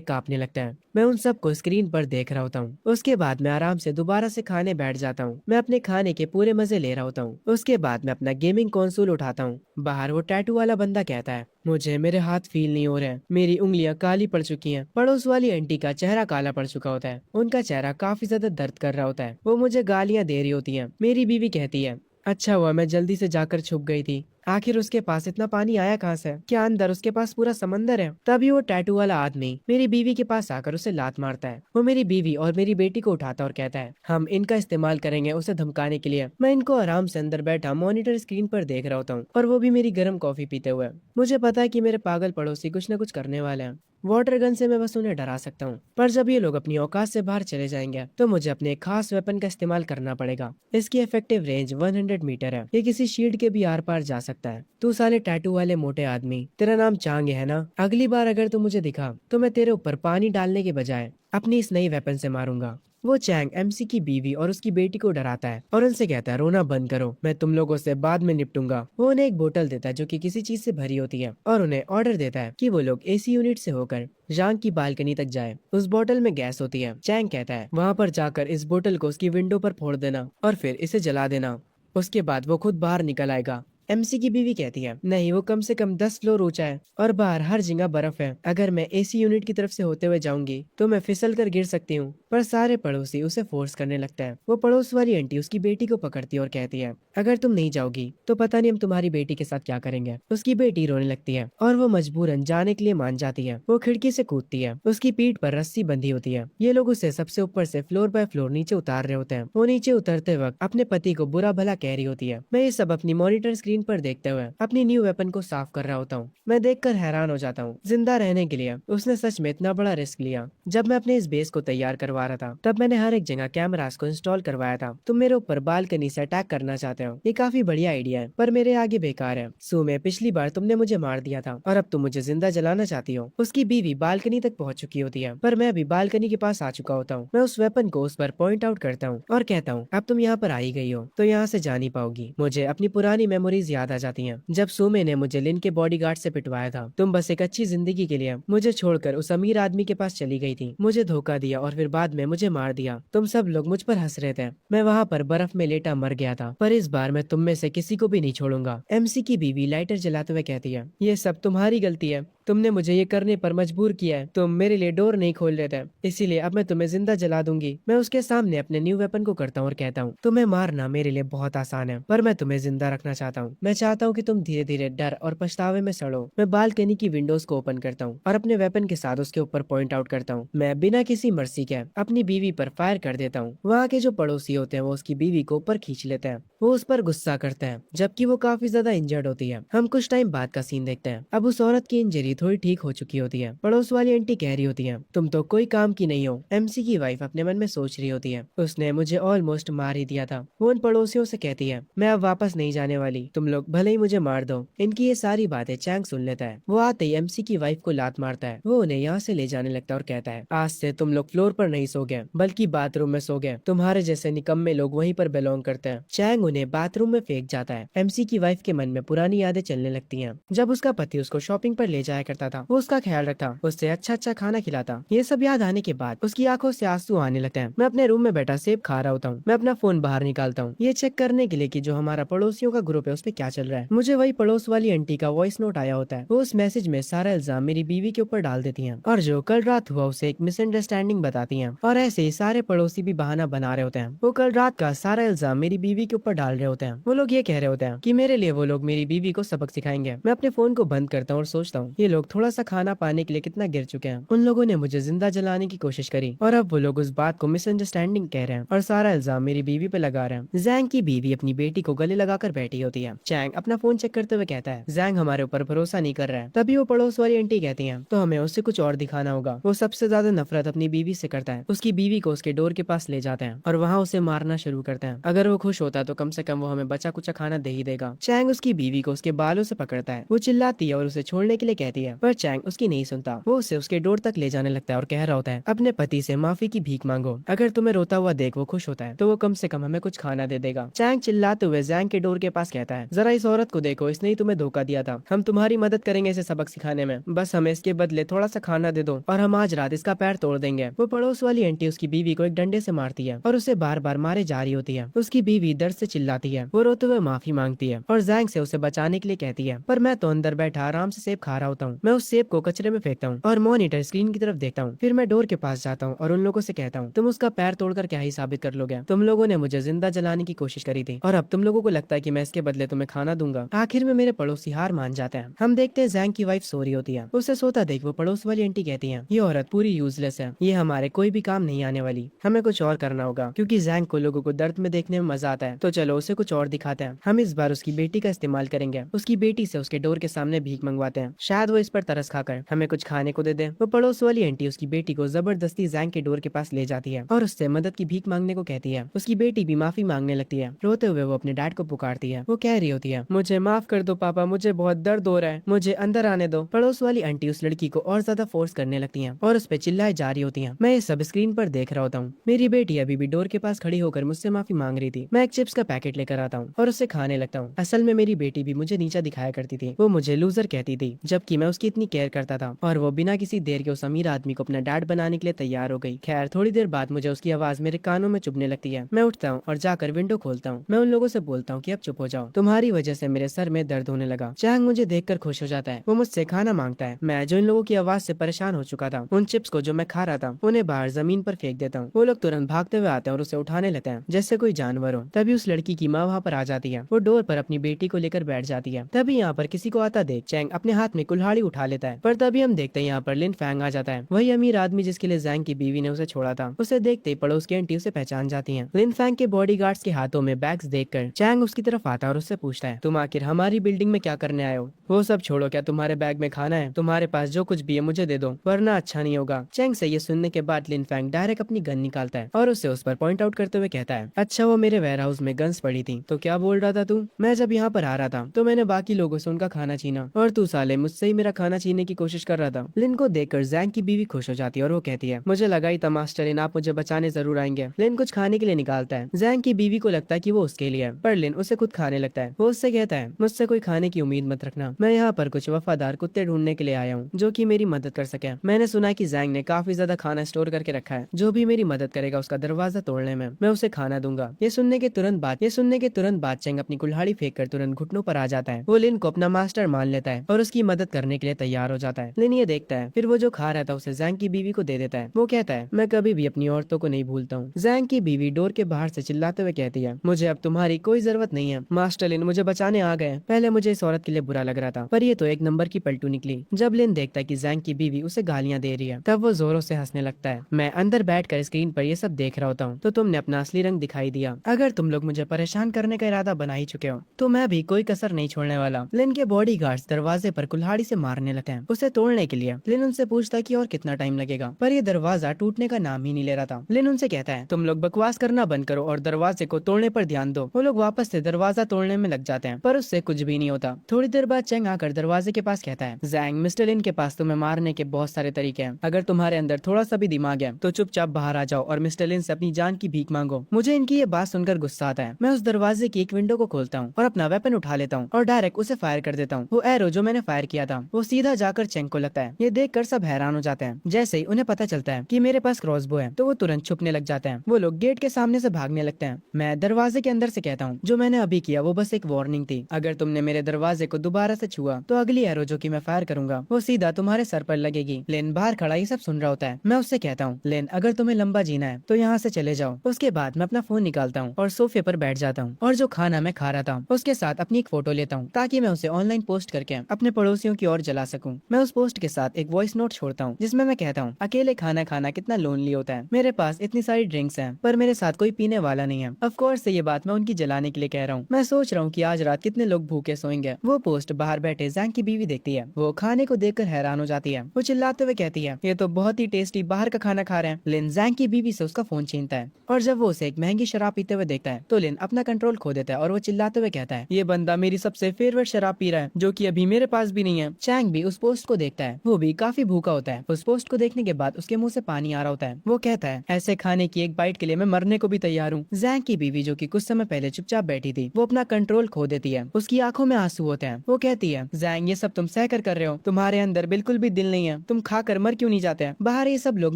कांपने लगते हैं। मैं उन सबको स्क्रीन पर देख रहा होता हूँ। उसके बाद मैं आराम से दोबारा से खाने बैठ जाता हूँ। मैं अपने खाने के पूरे मजे ले रहा होता हूँ। उसके बाद मैं अपना गेमिंग कंसोल उठाता हूँ। बाहर वो टैटू वाला बंदा कहता है, मुझे मेरे हाथ फील नहीं हो रहे हैं, मेरी उंगलियां काली पड़ चुकी हैं। पड़ोस वाली आंटी का चेहरा काला पड़ चुका होता है। उनका चेहरा काफी ज्यादा दर्द कर रहा होता है। वो मुझे गालियां दे रही होती हैं। मेरी बीवी कहती है, अच्छा हुआ मैं जल्दी से जाकर छुप गई थी। आखिर उसके पास इतना पानी आया कहाँ से? क्या अंदर उसके पास पूरा समंदर है? तभी वो टैटू वाला आदमी मेरी बीवी के पास आकर उसे लात मारता है। वो मेरी बीवी और मेरी बेटी को उठाता और कहता है, हम इनका इस्तेमाल करेंगे उसे धमकाने के लिए। मैं इनको आराम से अंदर बैठा मॉनिटर स्क्रीन पर देख रहा होता हूँ और वो भी मेरी गर्म कॉफी पीते हुए। मुझे पता है कि मेरे पागल पड़ोसी कुछ न कुछ करने वाले हैं। वाटर गन से मैं बस उन्हें डरा सकता हूँ, पर जब ये लोग अपनी औकात से बाहर चले जाएंगे तो मुझे अपने एक खास वेपन का इस्तेमाल करना पड़ेगा। इसकी इफेक्टिव रेंज 100 मीटर है। ये किसी शील्ड के भी आर पार जा सकता है। तू साले टैटू वाले मोटे आदमी, तेरा नाम चांग है ना? अगली बार अगर तू मुझे दिखा तो मैं तेरे ऊपर पानी डालने के बजाय अपनी इस नई वेपन से मारूंगा। वो चैंग एमसी की बीवी और उसकी बेटी को डराता है और उनसे कहता है, रोना बंद करो, मैं तुम लोगों से बाद में निपटूंगा। वो उन्हें एक बोतल देता है जो कि किसी चीज से भरी होती है और उन्हें ऑर्डर देता है कि वो लोग एसी यूनिट से होकर जांग की बालकनी तक जाए। उस बोतल में गैस होती है। चैंग कहता है, वहां पर जाकर इस बोतल को उसकी विंडो पर फोड़ देना और फिर इसे जला देना। उसके बाद वो खुद बाहर निकल आएगा। एमसी की बीवी कहती है, नहीं, वो कम से कम 10 फ्लोर ऊंचा है और बाहर हर जगह बर्फ है। अगर मैं एसी यूनिट की तरफ से होते हुए जाऊंगी तो मैं फिसल कर गिर सकती हूँ। पर सारे पड़ोसी उसे फोर्स करने लगता है। वो पड़ोस वाली आंटी उसकी बेटी को पकड़ती है और कहती है, अगर तुम नहीं जाओगी तो पता नहीं हम तुम्हारी बेटी के साथ क्या करेंगे। उसकी बेटी रोने लगती है और वो मजबूरन जाने के लिए मान जाती है। वो खिड़की से कूदती है। उसकी पीठ पर रस्सी बंधी होती है। ये लोग उसे सबसे ऊपर से फ्लोर बाय फ्लोर नीचे उतार रहे होते हैं। वो नीचे उतरते वक्त अपने पति को बुरा भला कह रही होती है। मैं ये सब अपनी मॉनिटर स्क्रीन पर देखते हुए अपनी न्यू वेपन को साफ कर रहा होता हूँ। मैं देखकर हैरान हो जाता हूँ। जिंदा रहने के लिए उसने सच में इतना बड़ा रिस्क लिया। जब मैं अपने इस बेस को तैयार करवा रहा था तब मैंने हर एक जगह कैमरास को इंस्टॉल करवाया था। तुम मेरे ऊपर बालकनी से अटैक करना चाहते हो, ये काफी बढ़िया आइडिया है, पर मेरे आगे बेकार है। सो में पिछली बार तुमने मुझे मार दिया था और अब तुम मुझे जिंदा जलाना चाहती हो। उसकी बीवी बालकनी तक पहुंच चुकी होती है, पर मैं अभी बालकनी के पास आ चुका होता हूँ। मैं उस वेपन को उस पर पॉइंट आउट करता हूँ और कहता हूँ, अब तुम यहाँ पर आई गई हो तो यहाँ से जा नहीं पाओगी। मुझे अपनी पुरानी मेमोरीज याद आ जाती हैं, जब सुमे ने मुझे लिन के बॉडीगार्ड से पिटवाया था। तुम बस एक अच्छी जिंदगी के लिए मुझे छोड़कर उस अमीर आदमी के पास चली गई थी, मुझे धोखा दिया और फिर बाद में मुझे मार दिया। तुम सब लोग मुझ पर हंस रहे थे। मैं वहाँ पर बर्फ में लेटा मर गया था, पर इस बार मैं तुम में से किसी को भी नहीं छोड़ूंगा। एमसी की बीवी लाइटर जलाते हुए कहती है, ये सब तुम्हारी गलती है, तुमने मुझे ये करने पर मजबूर किया है। तुम मेरे लिए डोर नहीं खोल रहे थे, इसीलिए अब मैं तुम्हें जिंदा जला दूंगी। मैं उसके सामने अपने न्यू वेपन को करता हूँ और कहता हूँ, तुम्हें मारना मेरे लिए बहुत आसान है, पर मैं तुम्हें जिंदा रखना चाहता हूँ। मैं चाहता हूँ कि तुम धीरे धीरे डर और पछतावे में सड़ो। मैं बालकनी की विंडोज को ओपन करता हूँ और अपने वेपन के साथ उसके ऊपर पॉइंट आउट करता हूँ। मैं बिना किसी मर्सी के अपनी बीवी पर फायर कर देता हूँ। वहाँ के जो पड़ोसी होते हैं वो उसकी बीवी को ऊपर खींच लेते हैं। वो उस पर गुस्सा करते हैं, जबकि वो काफी ज्यादा इंजर्ड होती है। हम कुछ टाइम बाद का सीन देखते हैं। अब उस औरत की इंजरी थोड़ी ठीक हो चुकी होती है। पड़ोस वाली आंटी कह रही होती है, तुम तो कोई काम की नहीं हो। एमसी की वाइफ अपने मन में सोच रही होती है, उसने मुझे ऑलमोस्ट मार ही दिया था। वो उन पड़ोसियों से कहती है, मैं अब वापस नहीं जाने वाली, तुम लोग भले ही मुझे मार दो। इनकी ये सारी बातें चैंग सुन लेता है। वो आते ही एमसी की वाइफ को लात मारता है। वो उन्हें यहाँ से ले जाने लगता है और कहता है, आज से तुम लोग फ्लोर पर नहीं सो गए बल्कि बाथरूम में सो गए। तुम्हारे जैसे निकम्मे लोग वहीं पर बिलोंग करते हैं। चैंग उन्हें बाथरूम में फेंक जाता है। एमसी की वाइफ के मन में पुरानी यादें चलने लगती हैं। जब उसका पति उसको शॉपिंग पर ले जाया करता था, वो उसका ख्याल रखता, उससे अच्छा अच्छा खाना खिलाता। ये सब याद आने के बाद उसकी आंखों से आंसू आने लगते हैं। मैं अपने रूम में बैठा सेब खा रहा होता हूँ। मैं अपना फोन बाहर निकालता हूँ, ये चेक करने के लिए कि जो हमारा पड़ोसियों का ग्रुप है उस पे क्या चल रहा है। मुझे वही पड़ोस वाली आंटी का वॉइस नोट आया होता है। वो उस मैसेज में सारा इल्जाम मेरी बीवी के ऊपर डाल देती हैं और जो कल रात हुआ उसे एक मिसअंडरस्टैंडिंग बताती हैं। और ऐसे ही सारे पड़ोसी भी बहाना बना रहे होते हैं। वो कल रात का सारा इल्जाम मेरी बीवी के ऊपर डाल रहे होते हैं। वो लोग ये कह रहे होते हैं कि मेरे लिए वो लोग मेरी बीवी को सबक सिखाएंगे। मैं अपने फोन को बंद करता हूँ और सोचता हूँ, ये लोग थोड़ा सा खाना पाने के लिए कितना गिर चुके हैं। उन लोगों ने मुझे जिंदा जलाने की कोशिश करी और अब वो लोग उस बात को मिसअंडरस्टैंडिंग कह रहे हैं और सारा इल्जाम मेरी बीवी पे लगा रहे हैं। जैंग की बीवी अपनी बेटी को गले लगाकर बैठी होती है। चैंग अपना फोन चेक करते हुए कहता है, जैंग हमारे ऊपर भरोसा नहीं कर रहा है। तभी वो पड़ोस वाली आंटी कहती है, तो हमें उससे कुछ और दिखाना होगा। वो सबसे ज्यादा नफरत अपनी बीवी से करता है। उसकी बीवी को उसके डोर के पास ले जाते हैं और वहाँ उसे मारना शुरू करते हैं। अगर वो खुश होता तो कम से कम वो हमें बचा कुचा खाना दे ही देगा। चैंग उसकी बीवी को उसके बालों से पकड़ता है। वो चिल्लाती है और उसे छोड़ने के लिए कहती है, पर चैंग उसकी नहीं सुनता। वो उसे उसके डोर तक ले जाने लगता है और कह रहा होता है, अपने पति से माफी की भीख मांगो। अगर तुम्हें रोता हुआ देख वो खुश होता है तो वो कम से कम हमें कुछ खाना दे देगा। चैंग चिल्लाते हुए जैंग के डोर के पास कहता है, जरा इस औरत को देखो, इसने ही तुम्हें धोखा दिया था। हम तुम्हारी मदद करेंगे इसे सबक सिखाने में, बस हमें इसके बदले थोड़ा सा खाना दे दो और हम आज रात इसका पैर तोड़ देंगे। वो पड़ोस वाली आंटी उसकी बीवी को एक डंडे से मारती है और उसे बार बार मारे जा रही होती है। उसकी बीवी दर्द से चिल्लाती है। वो रोते हुए माफी मांगती है और जैंग से उसे बचाने के लिए कहती है, पर मैं तो अंदर बैठा आराम से सेब खा रहा होता हूँ। मैं उस सेब को कचरे में फेंकता हूँ और मॉनिटर स्क्रीन की तरफ देखता हूँ। फिर मैं डोर के पास जाता हूँ और उन लोगों से कहता हूँ, तुम उसका पैर तोड़कर क्या ही साबित कर लोगे? तुम लोगों ने मुझे जिंदा जलाने की कोशिश करी थी और अब तुम लोगों को लगता है कि मैं इसके बदले तुम्हें खाना दूंगा। आखिर में मेरे पड़ोसी हार मान जाते हैं। हम देखते हैं जैंग की वाइफ सो रही होती है। उसे सोता देख वो पड़ोस वाली आंटी कहती है, ये औरत पूरी यूजलेस है, ये हमारे कोई भी काम नहीं आने वाली, हमें कुछ और करना होगा। क्योंकि जैंग को लोगों को दर्द में देखने में मजा आता है, तो चलो उसे कुछ और दिखाते हैं। हम इस बार उसकी बेटी का इस्तेमाल करेंगे। उसकी बेटी से उसके डोर के सामने भीख मंगवाते हैं, शायद वो इस पर तरस खाकर हमें कुछ खाने को दे दे। वो पड़ोस वाली आंटी उसकी बेटी को जबरदस्ती जैंग के डोर के पास ले जाती है और उससे मदद की भीख मांगने को कहती है। उसकी बेटी भी माफी मांगने लगती है। रोते हुए वो अपने डैड को पुकारती है। वो कह रही होती है, मुझे माफ कर दो पापा, मुझे बहुत दर्द हो रहा है, मुझे अंदर आने दो। पड़ोस वाली आंटी उस लड़की को और ज्यादा फोर्स करने लगती है और उस पर चिल्लाए जा रही होती है। मैं ये सब स्क्रीन पर देख रहा होता हूँ। मेरी बेटी अभी भी डोर के पास खड़ी होकर मुझसे माफी मांग रही थी। मैं एक चिप्स का पैकेट लेकर आता हूँ और उससे खाने लगता हूँ। असल में मेरी बेटी भी मुझे नीचा दिखाया करती थी। वो मुझे लूजर कहती थी, जबकि मैं उसकी इतनी केयर करता था और वो बिना किसी देर के उस अमीर आदमी को अपना डैड बनाने के लिए तैयार हो गई। खैर थोड़ी देर बाद मुझे उसकी आवाज मेरे कानों में चुभने लगती है। मैं उठता हूँ और जाकर विंडो खोलता हूँ। मैं उन लोगों से बोलता हूँ कि अब चुप हो जाओ, तुम्हारी वजह से मेरे सर में दर्द होने लगा। चैंग मुझे देखकर खुश हो जाता है। वो मुझसे खाना मांगता है। मैं जो इन लोगों की आवाज से परेशान हो चुका था, उन चिप्स को जो मैं खा रहा था उन्हें बाहर जमीन पर फेंक देता हूँ। वो लोग तुरंत भागते हुए आते हैं और उसे उठाने लगते हैं जैसे कोई जानवर हो। तभी उस लड़की की माँ वहाँ पर आ जाती है। वो डोर पर अपनी बेटी को लेकर बैठ जाती है। तभी यहाँ पर किसी को आता देख चैंग अपने हाथ में कुल्हाड़ी उठा लेता है। पर तभी हम देखते हैं यहाँ पर लिन फैंग आ जाता है, वही अमीर आदमी जिसके लिए जैंग की बीवी ने उसे छोड़ा था। उसे देखते ही पड़ोस की आंटी उसे पहचान जाती है। लिन फैंग के बॉडीगार्ड्स के हाथों में बैग्स देखकर चैंग उसकी तरफ आता है और उससे पूछता है, तुम आखिर हमारी बिल्डिंग में क्या करने आए हो? वो सब छोड़ो, क्या तुम्हारे बैग में खाना है? तुम्हारे पास जो कुछ भी है मुझे दे दो, वरना अच्छा नहीं होगा। चैंग से ये सुनने के बाद लिन फैंग डायरेक्ट अपनी गन निकालता है और उसे उस पर पॉइंट आउट करते हुए कहता है, अच्छा वो मेरे वेयर हाउस में गन्स पड़ी थी, तो क्या बोल रहा था तू? मैं जब यहाँ पर आ रहा था तो मैंने बाकी लोगों से उनका खाना छीना और तू साले मुझसे ही मेरा खाना छीनने की कोशिश कर रहा था। लिन को देखकर जैंग की बीवी खुश हो जाती है और वो कहती है, मुझे लगा ही था मास्टर लिन आप मुझे बचाने जरूर आएंगे। लिन कुछ खाने के लिए निकालता है। जैंग की बीवी को लगता है कि वो उसके लिए है, पर लिन उसे खुद खाने लगता है। वो उससे कहता है, मुझसे कोई खाने की उम्मीद मत रखना, मैं यहाँ पर कुछ वफादार कुत्ते ढूंढने के लिए आया हूँ जो कि मेरी मदद कर सके। मैंने सुना है कि जैंग ने काफी ज्यादा खाना स्टोर करके रखा है, जो भी मेरी मदद करेगा उसका दरवाजा तोड़ने में मैं उसे खाना दूंगा। ये सुनने के तुरंत बाद चैंग अपनी कुल्हाड़ी फेंक कर तुरंत घुटनों पर आ जाता है। वो लिन को अपना मास्टर मान लेता है और उसकी मदद करने के लिए तैयार हो जाता है। लिन ये देखता है, फिर वो जो खा रहा था उसे जैंग की बीवी को दे देता है। वो कहता है, मैं कभी भी अपनी औरतों को नहीं भूलता हूँ। जैंग की बीवी डोर के बाहर से चिल्लाते हुए कहती है, मुझे अब तुम्हारी कोई जरूरत नहीं है, मास्टर लिन मुझे बचाने आ गए। पहले मुझे इस औरत के लिए बुरा लग रहा था, पर ये तो एक नंबर की पलटू निकली। जब लिन देखता है कि जैंग की बीवी उसे गालियां दे रही है, तब वो जोरों से हंसने लगता है। मैं अंदर बैठकर स्क्रीन पर ये सब देख रहा होता हूँ, तो तुमने अपना असली रंग दिखाई दिया। अगर तुम लोग मुझे परेशान करने का इरादा बना ही चुके हो, तो मैं भी कोई कसर नहीं छोड़ने वाला। लिन के बॉडीगार्ड्स दरवाजे पर कुल्हाड़ी से मारने लगते हैं उसे तोड़ने के लिए। लिन उनसे पूछता है कि और कितना टाइम लगेगा, पर ये दरवाजा टूटने का नाम ही नहीं ले रहा था। लिन उनसे कहता है, तुम लोग बकवास करना बंद करो और दरवाजे को तोड़ने पर ध्यान दो। वो लोग वापस से दरवाजा तोड़ने में लग जाते हैं, पर उससे कुछ भी नहीं होता। थोड़ी देर बाद चैंग आकर दरवाजे के पास कहता है, जैंग मिस्टर लिन के पास तुम्हें मारने के बहुत सारे तरीके हैं। अगर तुम्हारे अंदर थोड़ा सा भी दिमाग है तो चुपचाप बाहर आ जाओ और मिस्टर लिन से अपनी जान की भीख मांगो। मुझे इनकी ये बात सुनकर गुस्सा आता है। मैं उस दरवाजे की एक विंडो को खोलता हूँ और अपना वेपन उठा लेता हूँ और डायरेक्ट उसे फायर कर देता हूँ। वो एरो जो मैंने फायर किया था वो सीधा जाकर चैंग को लगता है। ये देखकर सब हैरान हो जाते हैं। जैसे ही उन्हें पता चलता है कि मेरे पास क्रॉसबो है तो वो तुरंत छुपने लग जाते हैं। वो लोग गेट के सामने से भागने लगते हैं। मैं दरवाजे के अंदर से कहता हूँ, जो मैंने अभी किया वो बस एक वार्निंग थी। अगर तुमने मेरे दरवाजे को दोबारा से छुआ तो अगली एरो जो कि मैं फायर करूंगा वो सीधा तुम्हारे सर पर लगेगी। लेन बाहर खड़ा ये सब सुन रहा होता है। मैं उससे कहता हूँ, लेन अगर तुम्हें लंबा जीना है तो यहाँ से चले जाओ। उसके बाद मैं अपना फोन निकालता हूँ और सोफे पर बैठ जाता हूँ और जो खाना मैं खा रहा था उसके साथ अपनी एक फोटो लेता हूँ ताकि मैं उसे ऑनलाइन पोस्ट करके अपने पड़ोसियों की ओर जला सकूं। मैं उस पोस्ट के साथ एक वॉइस नोट छोड़ता हूँ जिसमें मैं कहता हूँ, अकेले खाना खाना कितना लोनली होता है। मेरे पास इतनी सारी ड्रिंक्स हैं पर मेरे साथ कोई पीने वाला नहीं है। ऑफ कोर्स ये बात मैं उनकी जलाने के लिए कह रहा हूँ। मैं सोच रहा हूँ कि आज रात कितने लोग भूखे सोएंगे। वो पोस्ट बाहर बैठे जैंग की बीवी देखती है। वो खाने को देखकर हैरान हो जाती है। वो चिल्लाते हुए कहती है, ये तो बहुत ही टेस्टी बाहर का खाना खा रहे हैं। लिन जैंग की बीवी से उसका फोन छीनता है और जब वो उसे एक महंगी शराब पीते हुए देखता है तो लिन अपना कंट्रोल खो देता है और वो चिल्लाते हुए कहता है, ये बंदा मेरी सबसे फेवरेट शराब पी रहा है जो कि अभी मेरे पास भी नहीं है। चैंग भी उस पोस्ट को देखता है। वो भी काफी भूखा होता है। उस पोस्ट को देखने के बाद उसके मुंह से पानी आ रहा होता है। वो कहता है, ऐसे खाने की एक बाइट के लिए मैं मरने को भी तैयार हूँ। जैंग की बीवी जो कि कुछ समय पहले चुपचाप बैठी थी वो अपना कंट्रोल खो देती है। उसकी आंखों में आंसू होते हैं। वो कहती है, जैंग ये सब तुम सह कर रहे हो, तुम्हारे अंदर बिल्कुल भी दिल नहीं है, तुम खा कर मर क्यों नहीं जाते हैं? बाहर ये सब लोग